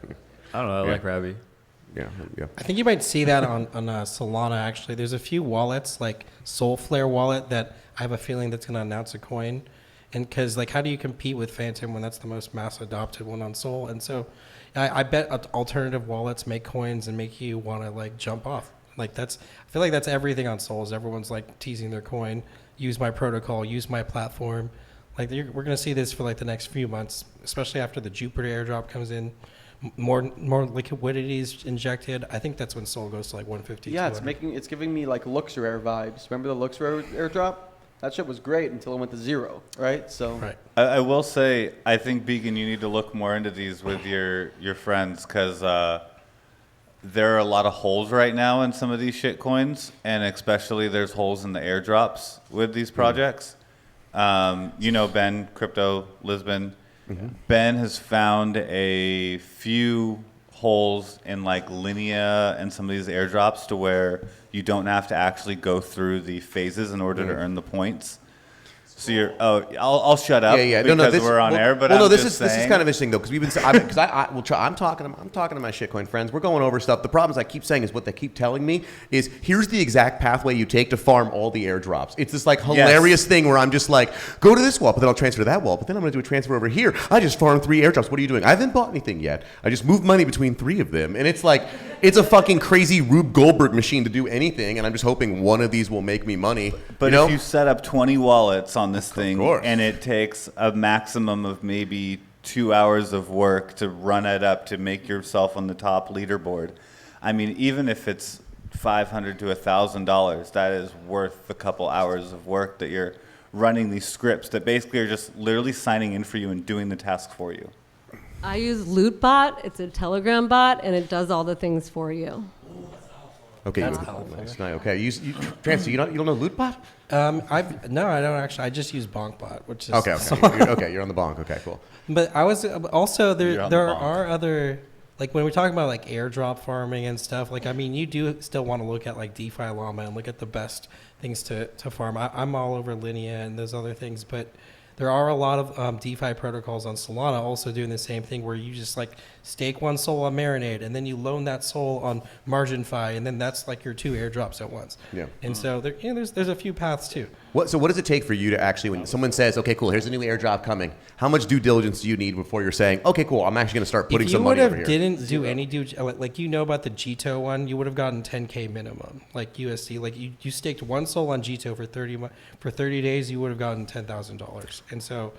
I don't know. I like Rabby. Yeah. I think you might see that on Solana, actually. There's a few wallets, like Soulflare wallet, that I have a feeling that's going to announce a coin. And because, how do you compete with Phantom when that's the most mass adopted one on Sol? And so I bet alternative wallets make coins and make you want to, jump off. I feel like that's everything on Sols. Everyone's, teasing their coin. Use my protocol. Use my platform. We're going to see this for, the next few months, especially after the Jupiter airdrop comes in. More liquidity is injected. I think that's when Sol goes to 150. Yeah, 200. it's giving me Luxrare vibes. Remember the Luxrare airdrop? That shit was great until it went to zero, right? So Right. I will say, I think, Beacon, you need to look more into these with your friends, because there are a lot of holes right now in some of these shit coins, and especially there's holes in the airdrops with these projects. Ben, Crypto Lisbon. Mm-hmm. Ben has found a few holes in Linea and some of these airdrops to where you don't have to actually go through the phases in order to earn the points. So I'll shut up because we're on air. But this is kind of interesting though, because we've been I'm talking to my shitcoin friends. We're going over stuff. The problem is I keep saying is what they keep telling me is here's the exact pathway you take to farm all the airdrops. It's this hilarious thing where I'm just go to this wall, but then I'll transfer to that wall, but then I'm going to do a transfer over here. I just farmed 3 airdrops. What are you doing? I haven't bought anything yet. I just moved money between 3 of them, and it's it's a fucking crazy Rube Goldberg machine to do anything, and I'm just hoping one of these will make me money. But if you set up 20 wallets on this thing, course. and it takes a maximum of maybe 2 hours of work to run it up to make yourself on the top leaderboard, I mean, even if it's $500 to $1,000, that is worth a couple hours of work that you're running these scripts that basically are just literally signing in for you and doing the task for you. I use LootBot. It's a Telegram bot, and it does all the things for you. Okay, That's you, helpful. nice. Okay, you Transfer, you don't know Lootbot? No, I don't actually. I just use BonkBot, which is Okay, okay. You're on the bonk. Okay, cool. But I was also You're there. on the There bonk. are other, like when we're talking about like airdrop farming and stuff. Like I mean, you do still want to look at like DeFi Llama and look at the best things to farm. I'm all over Linea and those other things, but there are a lot of DeFi protocols on Solana also doing the same thing, where you just like stake one soul on Marinade and then you loan that soul on MarginFi, and then that's like your 2 airdrops at once. Yeah. And so there, there's a few paths too. So what does it take for you to actually, when someone says, okay, cool, here's a new airdrop coming, how much due diligence do you need before you're saying, okay, cool, I'm actually going to start putting some money over here? If you would have didn't do any due, like you know about the Jito one, you would have gotten 10K minimum, like USD. Like you staked one soul on Jito for 30 days, you would have gotten $10,000. And so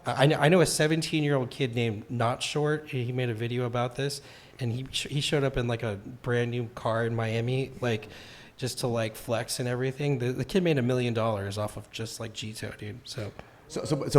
I know a 17-year-old kid named Not Short. He made a video about this, and he showed up in like a brand new car in Miami, like just to like flex and everything. The kid made $1 million off of just like Jito, dude. So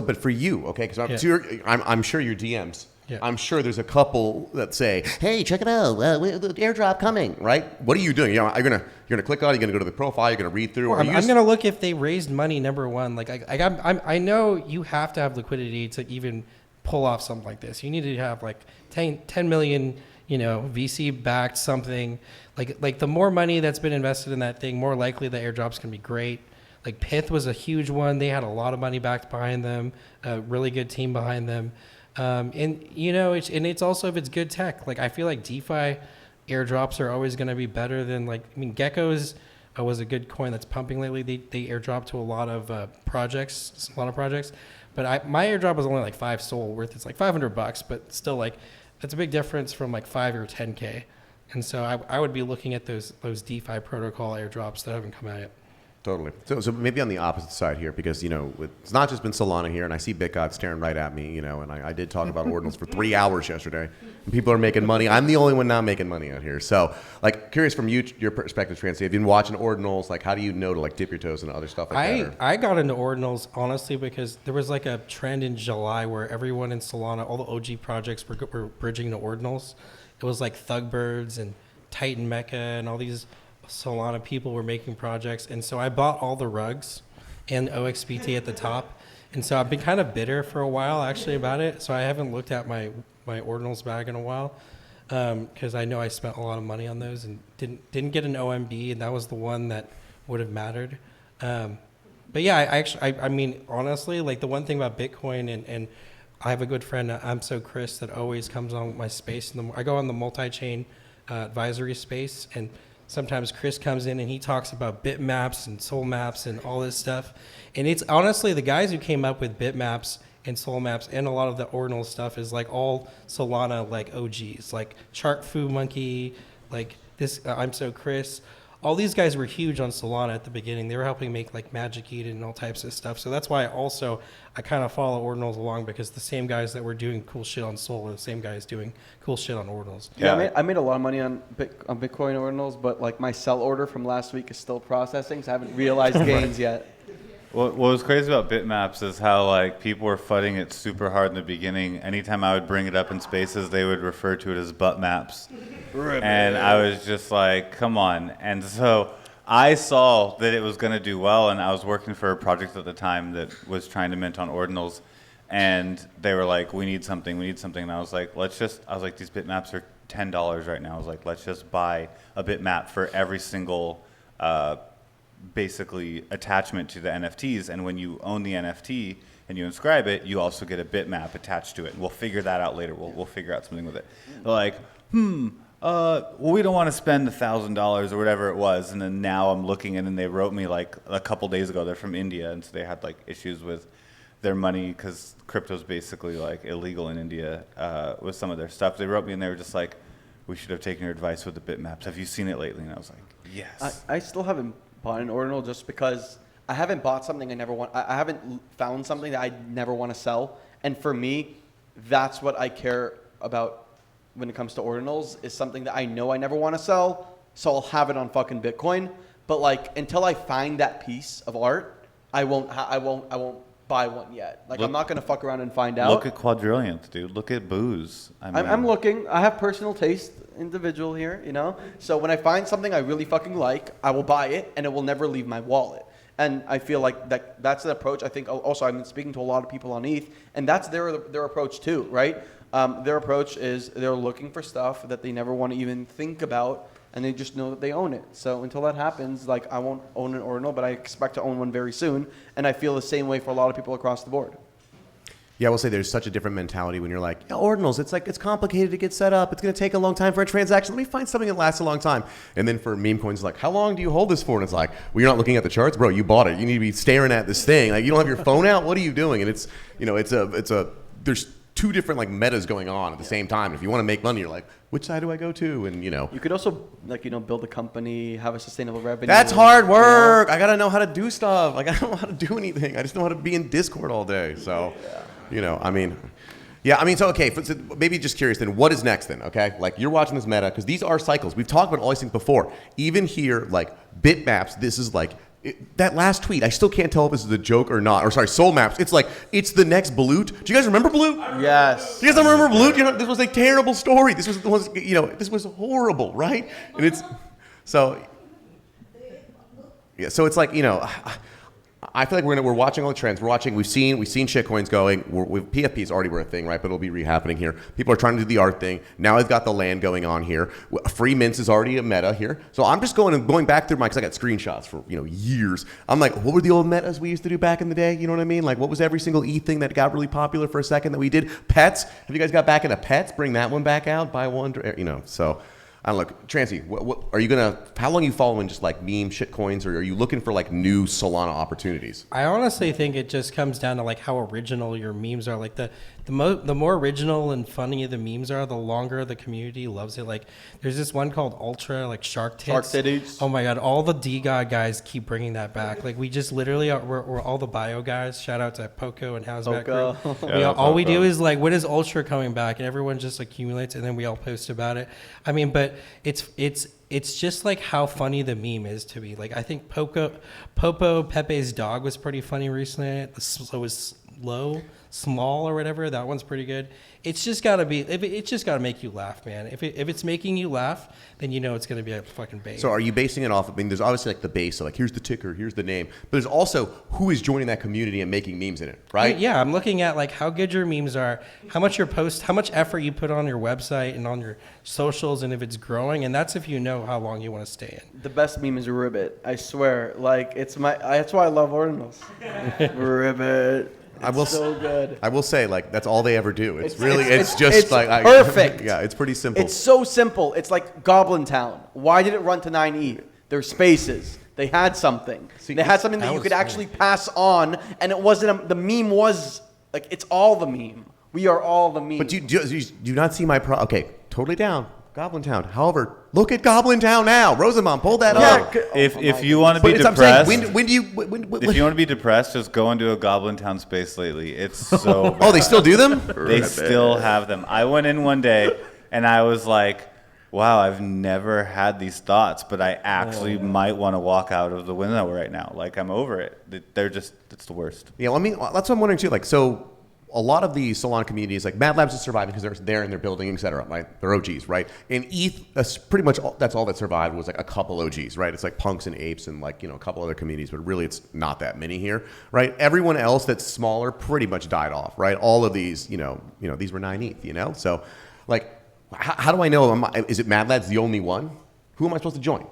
but for you, okay, because Yeah. I'm sure your DMs. Yeah. I'm sure there's a couple that say, "Hey, check it out, the airdrop coming." Right? What are you doing? You're gonna click on it. You're gonna go to the profile. You're gonna read through. Well, I'm gonna look if they raised money. Number one, like I know you have to have liquidity to even pull off something like this. You need to have like 10 million, VC backed something. Like the more money that's been invested in that thing, more likely the airdrops can be great. Like Pith was a huge one. They had a lot of money backed behind them, a really good team behind them. It's also if it's good tech. Like I feel like DeFi airdrops are always going to be better than Gecko's was a good coin that's pumping lately. They airdrop to a lot of projects, but my airdrop was only like 5 SOL worth. It's like $500, but still like that's a big difference from like 5 or 10K. And so I would be looking at those DeFi protocol airdrops that haven't come out yet. Totally. So maybe on the opposite side here, because it's not just been Solana here, and I see BitGod staring right at me, and I did talk about ordinals for 3 hours yesterday, and people are making money. I'm the only one not making money out here. So, curious from your perspective, Transy, have you been watching ordinals? Like, how do you know to dip your toes into other stuff like that? I got into ordinals honestly because there was like a trend in July where everyone in Solana, all the OG projects were bridging to ordinals. It was like Thugbirds and Titan Mecha and all these Solana people were making projects, and so I bought all the rugs and OXPT at the top, and so I've been kind of bitter for a while actually about it. So I haven't looked at my ordinals bag in a while because I know I spent a lot of money on those and didn't get an OMB, and that was the one that would have mattered. But yeah, I mean honestly, like the one thing about Bitcoin and I have a good friend, I'm so Chris, that always comes on my space. I go on the multi-chain advisory space, and sometimes Chris comes in and he talks about bitmaps and soul maps and all this stuff. And it's honestly the guys who came up with bitmaps and soul maps and a lot of the ordinal stuff is like all Solana like OGs, like Chart Fu Monkey, like this I'm so Chris. All these guys were huge on Solana at the beginning. They were helping make like Magic Eden and all types of stuff. So that's why I kind of follow ordinals along, because the same guys that were doing cool shit on Sol are the same guys doing cool shit on ordinals. Yeah, I made a lot of money on Bitcoin ordinals, but like my sell order from last week is still processing, so I haven't realized gains yet. What was crazy about bitmaps is how people were fighting it super hard in the beginning. Anytime I would bring it up in spaces, they would refer to it as butt maps. And I was just like, come on. And so I saw that it was going to do well, and I was working for a project at the time that was trying to mint on ordinals. And they were like, we need something. And I was like, these bitmaps are $10 right now. I was like, let's just buy a bitmap for every single basically attachment to the NFTs, and when you own the NFT and you inscribe it, you also get a bitmap attached to it. And we'll figure that out later. We'll figure out something with it. They're like, well, we don't want to spend $1,000 or whatever it was. And then now I'm looking in, and they wrote me like a couple days ago. They're from India, and so they had like issues with their money because crypto's basically like illegal in India with some of their stuff. They wrote me, and they were just like, we should have taken your advice with the bitmaps. Have you seen it lately? And I was like, yes. I still haven't bought an ordinal just because I haven't bought something I haven't found something that I never want to sell. And for me, that's what I care about when it comes to ordinals is something that I know I never want to sell, so I'll have it on fucking Bitcoin. But like until I find that piece of art, I won't buy one yet. Like I'm not gonna fuck around and find out. Look at quadrillions, dude. Look at booze. I'm looking. I have personal taste, individual here, you know. So when I find something I really fucking like, I will buy it, and it will never leave my wallet. And I feel like that's the approach. I think also I've been speaking to a lot of people on ETH, and that's their approach too, right? Their approach is they're looking for stuff that they never want to even think about, and they just know that they own it. So until that happens, like I won't own an ordinal, but I expect to own one very soon, and I feel the same way for a lot of people across the board. Yeah, I will say there's such a different mentality when you're like, yeah, ordinals, it's complicated to get set up. It's going to take a long time for a transaction. Let me find something that lasts a long time. And then for meme coins, like, how long do you hold this for? And it's like, well, you're not looking at the charts, bro. You bought it. You need to be staring at this thing. Like, you don't have your phone out. What are you doing? And it's, you know, there's two different like metas going on at the same time. If you want to make money, you're like, which side do I go to? And, you know. You could also, like, you know, build a company, have a sustainable revenue. That's hard work. I got to know how to do stuff. Like, I don't know how to do anything. I just know how to be in Discord all day. So, you know, I mean, yeah, I mean, so, okay, so maybe just curious then, what is next then, okay? Like, you're watching this meta, because these are cycles. We've talked about all these things before. Even here, like, bitmaps, this is like, that last tweet, I still can't tell if this is a joke or not. Or sorry, Soul Maps. It's like, it's the next Balut. Do you guys remember Balut? Yes. Do you guys remember Balut? You know, this was a terrible story. This was, you know, this was horrible, right? And it's, so, yeah, so it's like, you know, I feel like we're watching all the trends. We've seen shitcoins going. PFPs already were a thing, right? But it'll be rehappening here. People are trying to do the art thing. Now I've got the land going on here. Free mints is already a meta here. So I'm just going back through because I got screenshots for, you know, years. I'm like, what were the old metas we used to do back in the day? You know what I mean? Like, what was every single E thing that got really popular for a second that we did? Pets. Have you guys got back into pets? Bring that one back out. Buy one. You know. So. I don't know, Trancy, what are you how long are you following just like meme shit coins, or are you looking for like new Solana opportunities? I honestly think it just comes down to like how original your memes are. Like the more original and funny the memes are, the longer the community loves it. Like there's this one called Ultra, like Shark Tits. Shark Titties. Oh my God, all the DGOD guys keep bringing that back. Like we just literally we're all the bio guys. Shout out to Poco and Housback Crew. All we do is like, when is Ultra coming back? And everyone just accumulates, and then we all post about it. I mean, but it's just like how funny the meme is to me. Like I think Popo Pepe's dog was pretty funny recently. So was small or whatever. That one's pretty good. It's just gotta be. It's just gotta make you laugh, man. If it's making you laugh, then you know it's gonna be a fucking bait. So are you basing it off? I mean, there's obviously like the base, so like here's the ticker, here's the name, but there's also who is joining that community and making memes in it, right? Yeah, I'm looking at like how good your memes are, how much how much effort you put on your website and on your socials, and if it's growing, and that's if you know how long you want to stay in. The best meme is Ribbit. I swear, like that's why I love ordinals. Ribbit. So good. I will say, like, that's all they ever do. It's just like perfect. Yeah, it's pretty simple. It's so simple. It's like Goblin Town. Why did it run to 9 ETH? There's spaces. They had something. They had something that you could actually pass on, and it wasn't. The meme was like, it's all the meme. We are all the meme. But you do not see my okay, totally down. Goblin Town. However, look at Goblin Town now. Rosenbaum, pull that up. If you want to be depressed, when do you? If you want to be depressed, just go into a Goblin Town space lately. It's so bad. Oh, they still do them? They still have them. I went in one day and I was like, wow, I've never had these thoughts, but I actually might want to walk out of the window right now. Like, I'm over it. They're just, it's the worst. Yeah, well, I mean, that's what I'm wondering too. Like, so a lot of the Solana communities, like Mad Labs is surviving because they're there and they're building, et cetera, right? They're OGs, right? And ETH, that's pretty much that's all that survived was like a couple OGs, right? It's like punks and apes and like, you know, a couple other communities, but really it's not that many here, right? Everyone else that's smaller pretty much died off, right? All of these, you know, these were 9 ETH, you know? So like, how do I know? Is it Mad Labs the only one? Who am I supposed to join?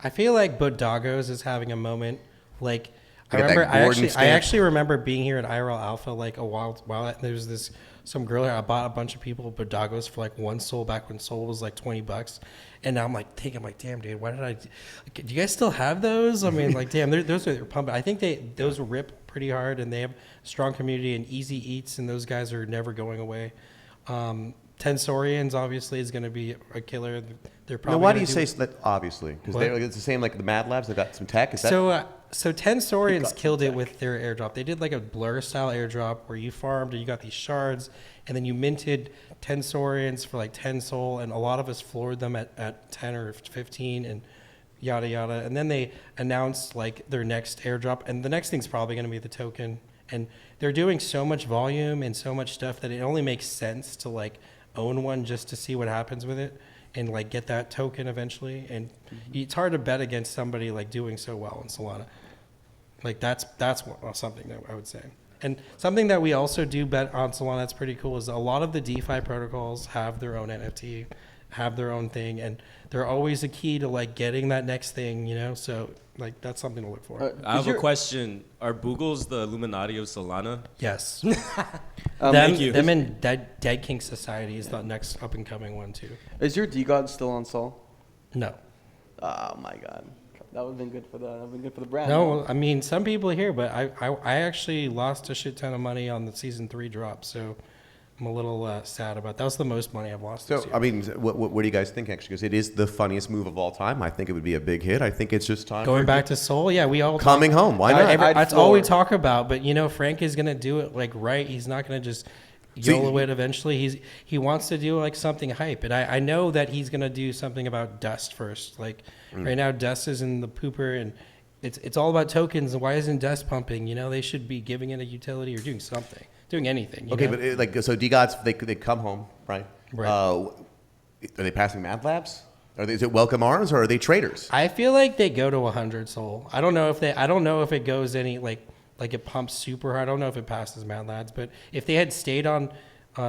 I feel like Bodagos is having a moment. Like, I actually remember being here at IRL Alpha like a while. There was some girl here. I bought a bunch of people Bodagos for like 1 Sol back when Sol was like $20, and now I'm like, damn, dude, why did I? Do you guys still have those? I mean, like, damn, those are pumping. I think those rip pretty hard, and they have a strong community and easy eats, and those guys are never going away. Tensorians obviously is going to be a killer. They're Now, probably. why do gonna you say that? Obviously, because What? it's the same like the Mad Labs. They've got some tech. Is that So Tensorians killed it with their airdrop. They did like a blur style airdrop where you farmed and you got these shards, and then you minted Tensorians for like 10 Sol, and a lot of us floored them at 10 or 15 and yada yada. And then they announced like their next airdrop, and the next thing's probably going to be the token. And they're doing so much volume and so much stuff that it only makes sense to like own one just to see what happens with it and like get that token eventually. And it's hard to bet against somebody like doing so well in Solana. Like that's something that I would say. And something that we also do bet on Solana that's pretty cool is a lot of the DeFi protocols have their own NFT, have their own thing, and they're always a key to like getting that next thing, you know? So like that's something to look for. I have a question. Are Boogles the Illuminati of Solana? Yes. Thank you. Them and Dead King Society is the next up and coming one too. Is your DGod still on Sol? No. Oh my God, that would have been good for the brand. No, I mean some people here, but I actually lost a shit ton of money on the season 3 drop, so I'm a little sad about that. Was the most money I've lost this so? year. I mean, what do you guys think? Actually, because it is the funniest move of all time. I think it would be a big hit. I think it's just time. Going back to Soul, yeah, we all coming home. Why not? that's all we talk about. But you know, Frank is gonna do it like right. He's not gonna just YOLO it eventually. He wants to do like something hype, and I know that he's gonna do something about Dust first. Like right now, Dust is in the pooper, and it's all about tokens. And why isn't Dust pumping? You know, they should be giving it a utility or doing something, doing anything. You Okay, know? but like so, D-Gods they come home, right? Right. Are they passing Mad Labs? Is it Welcome Arms or are they traders? I feel like they go to 100 Soul. I don't know if it goes any like it pumps super hard. I don't know if it passes Mad Lads, but if they had stayed on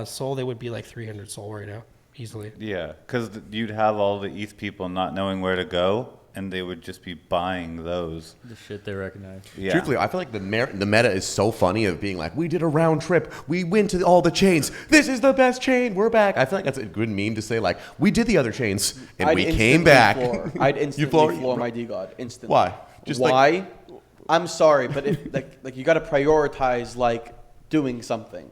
Soul, they would be like 300 Soul right now, easily. Yeah, because you'd have all the ETH people not knowing where to go, and they would just be buying those. The shit they recognize. Yeah. Truthfully, I feel like the meta is so funny of being like, we did a round trip, we went to all the chains, this is the best chain, we're back. I feel like that's a good meme to say, like, we did the other chains and I'd we instantly came back. I'd instantly floor my DGod instantly. Why? Just why? I'm sorry, but if like you got to prioritize like doing something.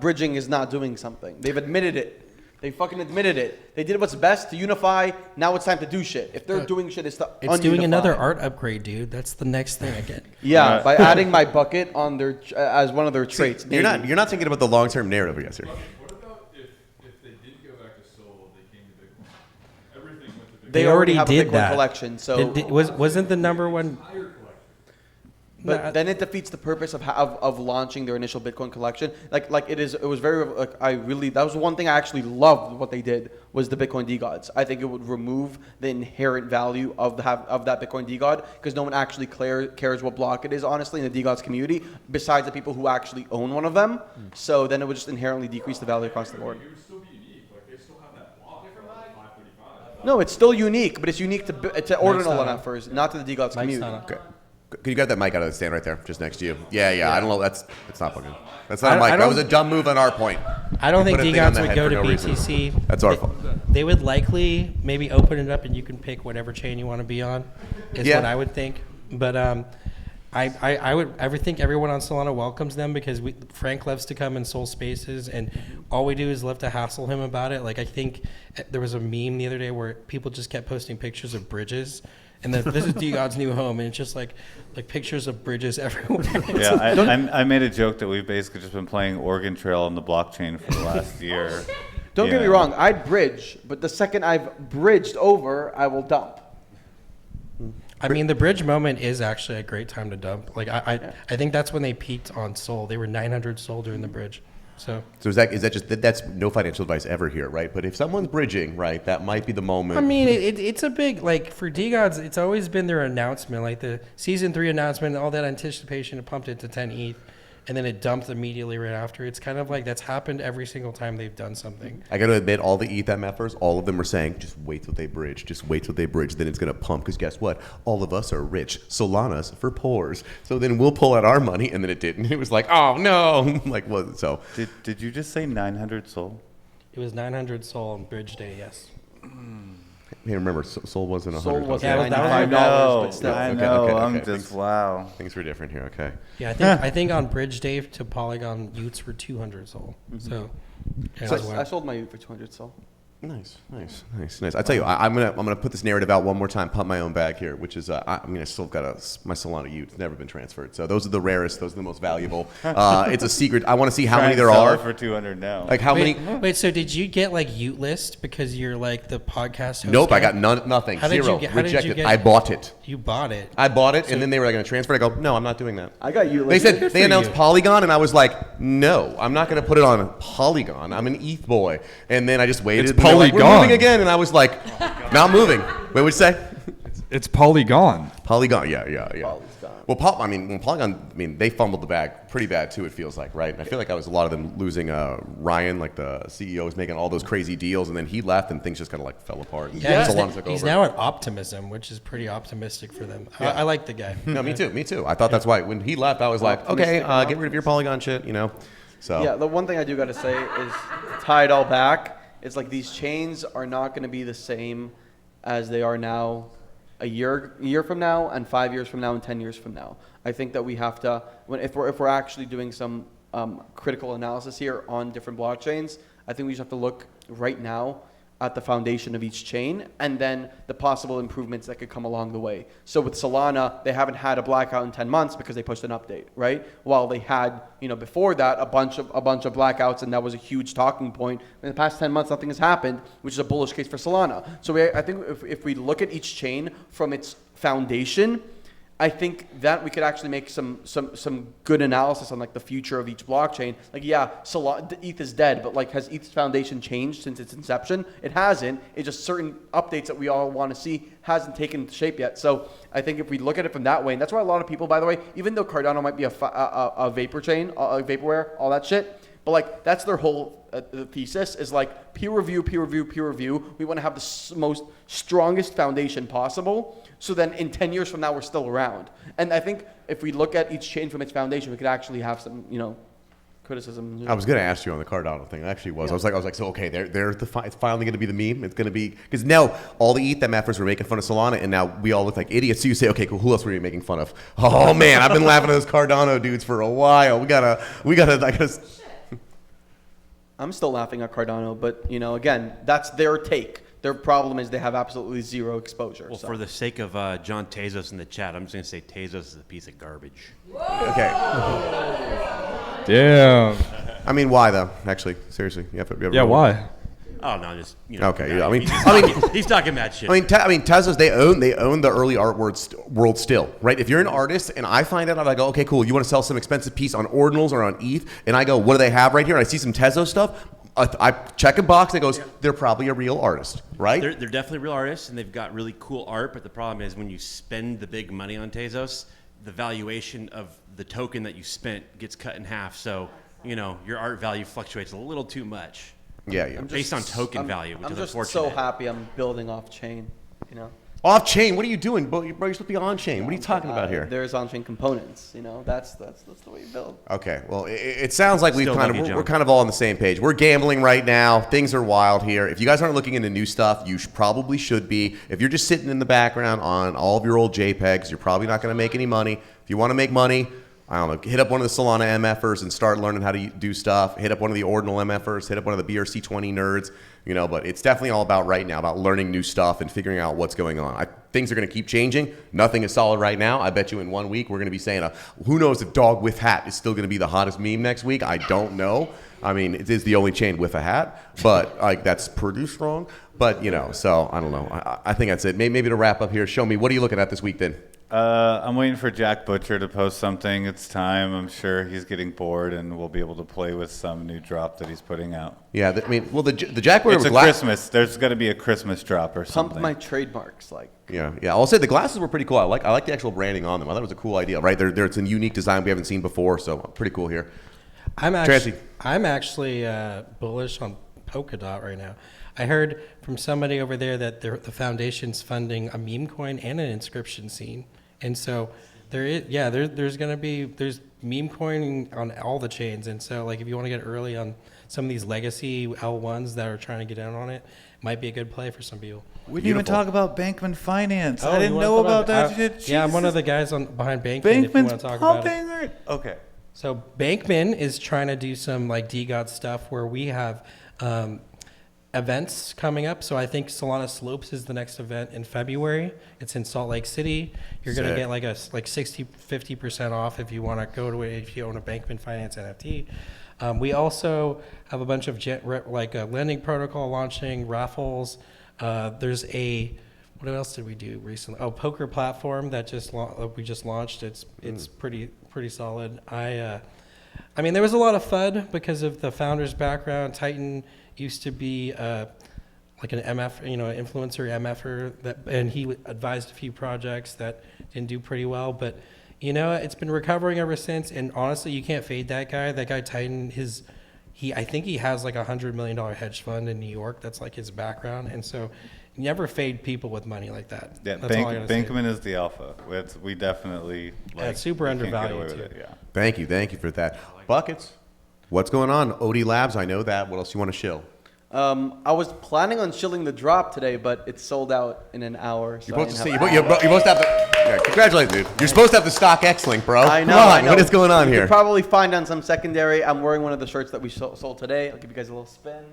Bridging is not doing something. They've admitted it. They fucking admitted it. They did what's best to unify. Now it's time to do shit. If they're doing shit, it's to It's doing ununify. another art upgrade, dude. That's the next thing I get. Yeah, by adding my bucket on their as one of their traits. You're not thinking about the long-term narrative, yes, sir. What about if they did go back to Soul, they came to Bitcoin? Everything went to Bitcoin. They already have did a Bitcoin that. collection, so Wasn't the number one? But then it defeats the purpose of launching their initial Bitcoin collection. It was very that was one thing I actually loved what they did was the Bitcoin DGods. I think it would remove the inherent value of that Bitcoin DGod because no one actually cares what block it is honestly in the DGods community besides the people who actually own one of them. So then it would just inherently decrease the value across the board. It would still be unique. Like they still have that block from 535. No, it's still unique, but it's unique to ordinal NFers, not to the DGods community. Okay. Can you grab that mic out of the stand right there, just next to you? Yeah. I don't know. It's not fucking. That's not a mic. That was a dumb move on our point. I don't think Put a thing on DGods the would head go for to no reason. BTC. That's our fault. They would likely maybe open it up and you can pick whatever chain you want to be on. Is what I would think. But I think everyone on Solana welcomes them because Frank loves to come in Soul Spaces and all we do is love to hassle him about it. Like I think there was a meme the other day where people just kept posting pictures of bridges. And this is DGod's new home, and it's just like pictures of bridges everywhere. Yeah, I made a joke that we've basically just been playing Oregon Trail on the blockchain for the last year. Don't get me wrong, I'd bridge, but the second I've bridged over, I will dump. I mean, the bridge moment is actually a great time to dump. Like I think that's when they peaked on Sol. They were 900 Sol during the bridge. So is that just that's no financial advice ever here, right? But if someone's bridging, right, that might be the moment. I mean, it's a big like for DGods. It's always been their announcement, like the season 3 announcement, all that anticipation. It pumped it to 10 ETH, and then it dumped immediately right after. It's kind of like that's happened every single time they've done something. I got to admit, all the ETH MFers, all of them are saying, just wait till they bridge. Just wait till they bridge. Then it's going to pump. Because guess what? All of us are rich. Solana's for poors. So then we'll pull out our money. And then it didn't. It was like, oh, no. Like, what? So. Did you just say 900 Sol? It was 900 Sol on bridge day, yes. Hey, remember, Sol wasn't 100. Sol was Yeah, okay. that was I $95, know. but still. I Okay, know. okay, I'm okay. just wow. Things were different here. Okay. Yeah, I think on Bridge Day to Polygon, Utes were 200 Sol. So, yeah, So that's I why- sold my Ute for 200 Sol. Nice. I tell you, I'm gonna put this narrative out one more time. Pump my own bag here, which is I still got my Solana Ute. It's never been transferred. So those are the rarest. Those are the most valuable. It's a secret. I want to see how many there are. For 200 now. Like how many? Wait, so did you get like Ute list because you're like the podcast host? Nope. guy? I got nothing. How did you Zero. get- how did you Rejected. get- I bought it. You bought it. I bought it, and then they were going to transfer it. I go, no, I'm not doing that. I got Ute They listed. said they announced you. Polygon, and I was like, no, I'm not going to put it on Polygon. I'm an ETH boy. And then I just waited. It's and they're like, we're Polygon. moving again, and I was like, not moving. Wait, what'd you say? It's Polygon. Polygon, yeah. Polygon. Well, when Polygon, they fumbled the bag pretty bad too. It feels like, right? And I feel like I was a lot of them losing. Ryan, like the CEO, was making all those crazy deals, and then he left, and things just kind of like fell apart. And Yeah, Solana took he's over. now at Optimism, which is pretty optimistic for them. I like the guy. No, me too. I thought that's why when he left, I was like, okay, get rid of your Polygon shit, So Yeah, the one thing I do got to say is to tie it all back. It's like these chains are not going to be the same as they are now a year from now, and 5 years from now, and 10 years from now. I think that we have to, if we're actually doing some critical analysis here on different blockchains, I think we just have to look right now at the foundation of each chain and then the possible improvements that could come along the way. So with Solana, they haven't had a blackout in 10 months because they pushed an update, right? While they had, before that, a bunch of blackouts, and that was a huge talking point. In the past 10 months, nothing has happened, which is a bullish case for Solana. So I think if we look at each chain from its foundation, I think that we could actually make some good analysis on like the future of each blockchain. Like, yeah, ETH is dead, but like, has ETH's foundation changed since its inception? It hasn't. It's just certain updates that we all want to see hasn't taken shape yet. So I think if we look at it from that way, and that's why a lot of people, by the way, even though Cardano might be a vapor chain, vaporware, all that shit, but like that's their whole thesis is like peer review. We want to have the most strongest foundation possible. So then in 10 years from now, we're still around. And I think if we look at each chain from its foundation, we could actually have some, criticism. I was going to ask you on the Cardano thing. I actually was. Yeah. I was like, so okay, it's finally going to be the meme. It's going to be because now all the ETH MFers were making fun of Solana, and now we all look like idiots. So you say, okay, cool. Who else were you making fun of? Oh man, I've been laughing at those Cardano dudes for a while. We gotta. I'm still laughing at Cardano, but again, that's their take. Their problem is they have absolutely zero exposure. Well, for the sake of John Tezos in the chat, I'm just going to say Tezos is a piece of garbage. Okay. Damn. I mean, why though? Actually, seriously, Yeah, why? Oh no, just Okay, yeah. he's talking mad shit. Tezos, they own the early art world still, right? If you're an artist and I find out, I go, okay, cool. You want to sell some expensive piece on Ordinals or on ETH, and I go, what do they have right here? And I see some Tezos stuff. I check a box and it goes, they're probably a real artist, right? They're definitely real artists, and they've got really cool art. But the problem is when you spend the big money on Tezos, the valuation of the token that you spent gets cut in half. So your art value fluctuates a little too much. Yeah. Based on token value, which I'm is just unfortunate. so happy I'm building off chain. Off chain? What are you doing, bro? You're supposed to be on chain. What are you talking about here? There's on-chain components. That's the way you build. Okay, well, it sounds like Still we're kind of all on the same page. We're gambling right now. Things are wild here. If you guys aren't looking into new stuff, you probably should be. If you're just sitting in the background on all of your old JPEGs, you're probably not going to make any money. If you want to make money, I don't know, hit up one of the Solana MFers and start learning how to do stuff. Hit up one of the Ordinal MFers. Hit up one of the BRC20 nerds. But it's definitely all about right now, about learning new stuff and figuring out what's going on. Things are going to keep changing. Nothing is solid right now. I bet you in 1 week we're going to be saying, who knows if dog with hat is still going to be the hottest meme next week. I don't know. I mean, it is the only chain with a hat, but that's pretty strong. But, so I don't know. I think that's it. Maybe to wrap up here, show me, what are you looking at this week then? I'm waiting for Jack Butcher to post something. It's time. I'm sure he's getting bored, and we'll be able to play with some new drop that he's putting out. Yeah, the Jack Butcher. It's Christmas. There's going to be a Christmas drop or something. Pump my trademarks, Yeah. I'll say the glasses were pretty cool. I like the actual branding on them. I thought it was a cool idea, right? It's a unique design we haven't seen before, so pretty cool here. I'm actually bullish on Polkadot right now. I heard from somebody over there that the foundation's funding a meme coin and an inscription scene. And so there's meme coin on all the chains. And so if you want to get early on some of these legacy L1s that are trying to get in on it, might be a good play for some people. We didn't even talk about Bankman Finance. I you didn't wanna know talk about that it? shit. Yeah, I'm one of the guys behind Bankman. If you want Bankman's to talk about it. pumping right. Okay. So Bankman is trying to do some like DGOD stuff where we have events coming up. So I think Solana Slopes is the next event in February. It's in Salt Lake City. You're going to get like 50% off if you want to go to it if you own a Bankman Finance NFT. We also have a bunch of a lending protocol launching, raffles. There's what else did we do recently? Oh, poker platform that we just launched. It's pretty solid. I mean, there was a lot of FUD because of the founder's background. Titan used to be like an MF, influencer MFer, and he advised a few projects that didn't do pretty well. But it's been recovering ever since. And honestly, you can't fade that guy. That guy Titan, I think he has like $100 million hedge fund in New York. That's like his background, and so. Never fade people with money like that. Yeah, That's all I gotta say. Bankman is the alpha. We definitely it's super undervalued too. Yeah. Thank you for that. Buckets, what's going on? OD Labs, I know that. What else you want to shill? I was planning on shilling the drop today, but it's sold out in an hour. So You're supposed to have the. Yeah, congratulations, dude. You're supposed to have the StockX link, bro. I know. Come on, I know. what is going on you here? You could probably find on some secondary. I'm wearing one of the shirts that we sold today. I'll give you guys a little spin.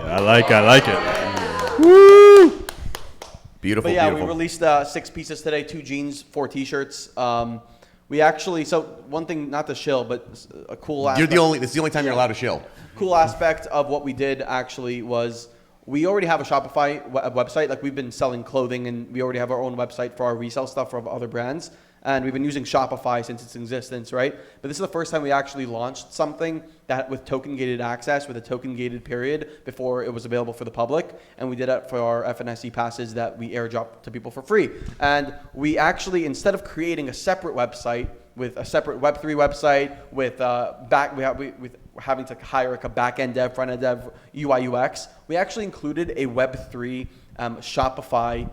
I like it. Woo! Beautiful, but yeah, beautiful. we released 6 pieces today, 2 jeans, 4 t-shirts. We actually, so one thing, not to shill, but a cool aspect. This is the only time you're allowed to shill. Cool aspect of what we did actually was we already have a Shopify website. Like we've been selling clothing and we already have our own website for our resale stuff for other brands. And we've been using Shopify since its existence, right? But this is the first time we actually launched something that with token gated access, with a token gated period before it was available for the public. And we did that for our FNSC passes that we airdrop to people for free. And we actually, instead of creating a separate website with a separate Web3 website with with having to hire like a back-end dev, front-end dev, UI UX, we actually included a Web3 Shopify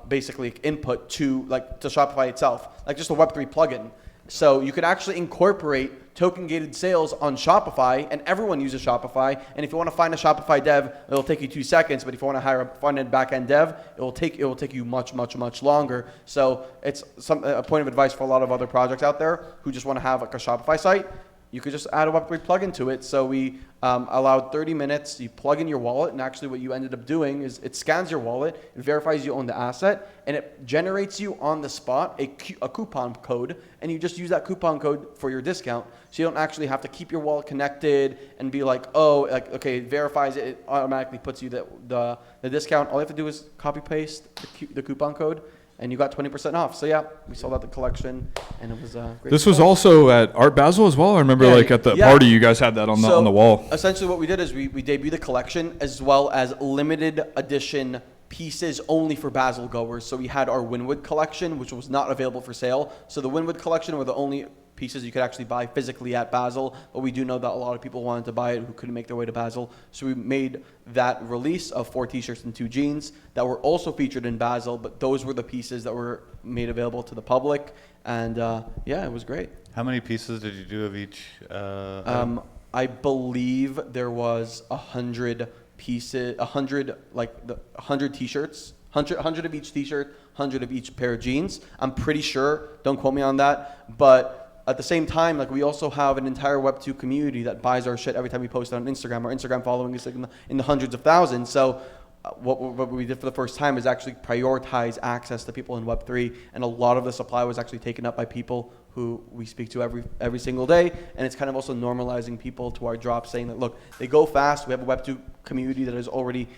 basically input to Shopify itself, like just a Web3 plugin. So you could actually incorporate token gated sales on Shopify, and everyone uses Shopify. And if you want to find a Shopify dev, it'll take you 2 seconds. But if you want to hire a front end, back end dev, it will take you much longer. So it's a point of advice for a lot of other projects out there who just want to have like a Shopify site. You could just add a Web3 plugin to it. So we allowed 30 minutes. You plug in your wallet, and actually what you ended up doing is it scans your wallet, it verifies you own the asset, and it generates you on the spot a coupon code, and you just use that coupon code for your discount. So you don't actually have to keep your wallet connected and be like, okay, it verifies it, it automatically puts you the discount. All you have to do is copy paste the coupon code, and you got 20% off. So yeah, we sold out the collection, and it was great. This was also at Art Basel as well. I remember at the party you guys had that on the wall. Essentially what we did is we debuted the collection as well as limited edition pieces only for Basel goers. So we had our Winwood collection, which was not available for sale. So the Winwood collection were the only pieces you could actually buy physically at Basel, but we do know that a lot of people wanted to buy it who couldn't make their way to Basel. So we made that release of 4 t-shirts and 2 jeans that were also featured in Basel, but those were the pieces that were made available to the public. And yeah, it was great. How many pieces did you do of each? I believe there was 100 pieces, 100 t-shirts, 100 of each t-shirt, 100 of each pair of jeans. I'm pretty sure, don't quote me on that, but at the same time, we also have an entire Web2 community that buys our shit every time we post it on Instagram. Our Instagram following is in the hundreds of thousands. So what we did for the first time is actually prioritize access to people in Web3, and a lot of the supply was actually taken up by people who we speak to every single day. And it's kind of also normalizing people to our drop, saying that, look, they go fast. We have a Web2 community that is already,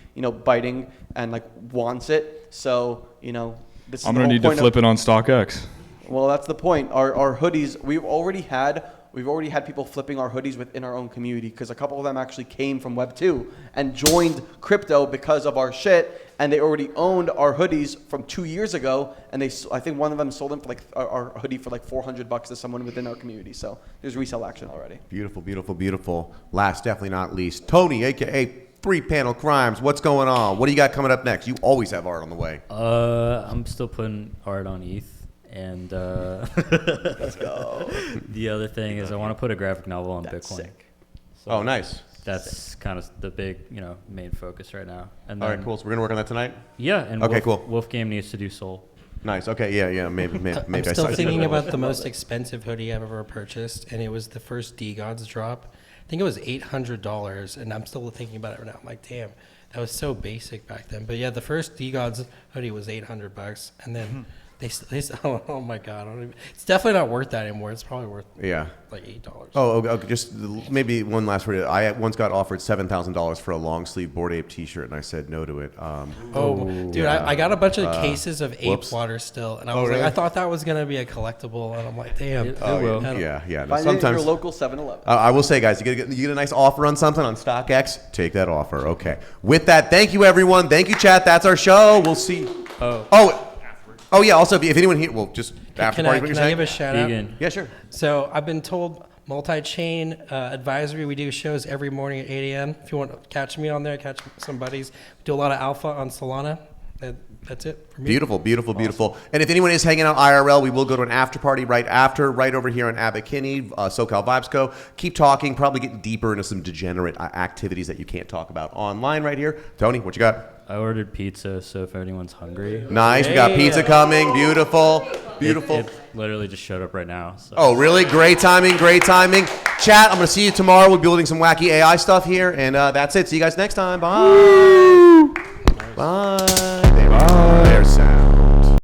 biting and wants it. So, this is I'm going to need to flip it on StockX. Well, that's the point. Our hoodies, we've already had people flipping our hoodies within our own community, because a couple of them actually came from Web2 and joined crypto because of our shit, and they already owned our hoodies from 2 years ago, and I think one of them sold them for our hoodie for $400 to someone within our community. So there's resale action already. Beautiful, beautiful, beautiful. Last, definitely not least, Tony, aka 3-Panel Crimes. What's going on? What do you got coming up next? You always have art on the way. I'm still putting art on ETH. And let's go. The other thing is I want to put a graphic novel on That's Bitcoin. sick. So oh, nice. that's kind of the big, main focus right now. And All then, right, cool. So we're gonna work on that tonight. Yeah, and Okay, Wolf, cool. Wolf Game needs to do Soul. Nice. Okay. Yeah. Maybe. I'm I still saw thinking it. about the most expensive hoodie I've ever purchased, and it was the first D-Gods drop. I think it was $800, and I'm still thinking about it right now. I'm like, damn, that was so basic back then. But yeah, the first D-Gods hoodie was $800, and then they oh my god, it's definitely not worth that anymore. It's probably worth like $8. Oh, okay, just maybe one last word. I once got offered $7,000 for a long sleeve Bored Ape T-shirt, and I said no to it. Dude, I got a bunch of cases of ape water still, and I was really? like, I thought that was gonna be a collectible, and I'm like, damn. It will. Yeah. No, Find it at sometimes your local 7-Eleven. I will say, guys, you get a nice offer on something on StockX, take that offer. Okay. With that, thank you, everyone. Thank you, chat. That's our show. We'll see. Oh yeah. Also, if anyone here, well, just after Can party. I, What you're can I saying? give a shout out? Vegan. Yeah, sure. So I've been told multi-chain advisory. We do shows every morning at 8 a.m. If you want to catch me on there, catch some buddies. We do a lot of alpha on Solana. That's it for me. Beautiful. And if anyone is hanging out IRL, we will go to an after party right over here in Abbot Kinney, SoCal Vibes Co. Keep talking, probably getting deeper into some degenerate activities that you can't talk about online right here. Tony, what you got? I ordered pizza, so if anyone's hungry. Nice. We got pizza coming. Beautiful. It literally just showed up right now. So. Oh, really? Great timing. Chat, I'm going to see you tomorrow. We'll be building some wacky AI stuff here. And that's it. See you guys next time. Bye. Bye.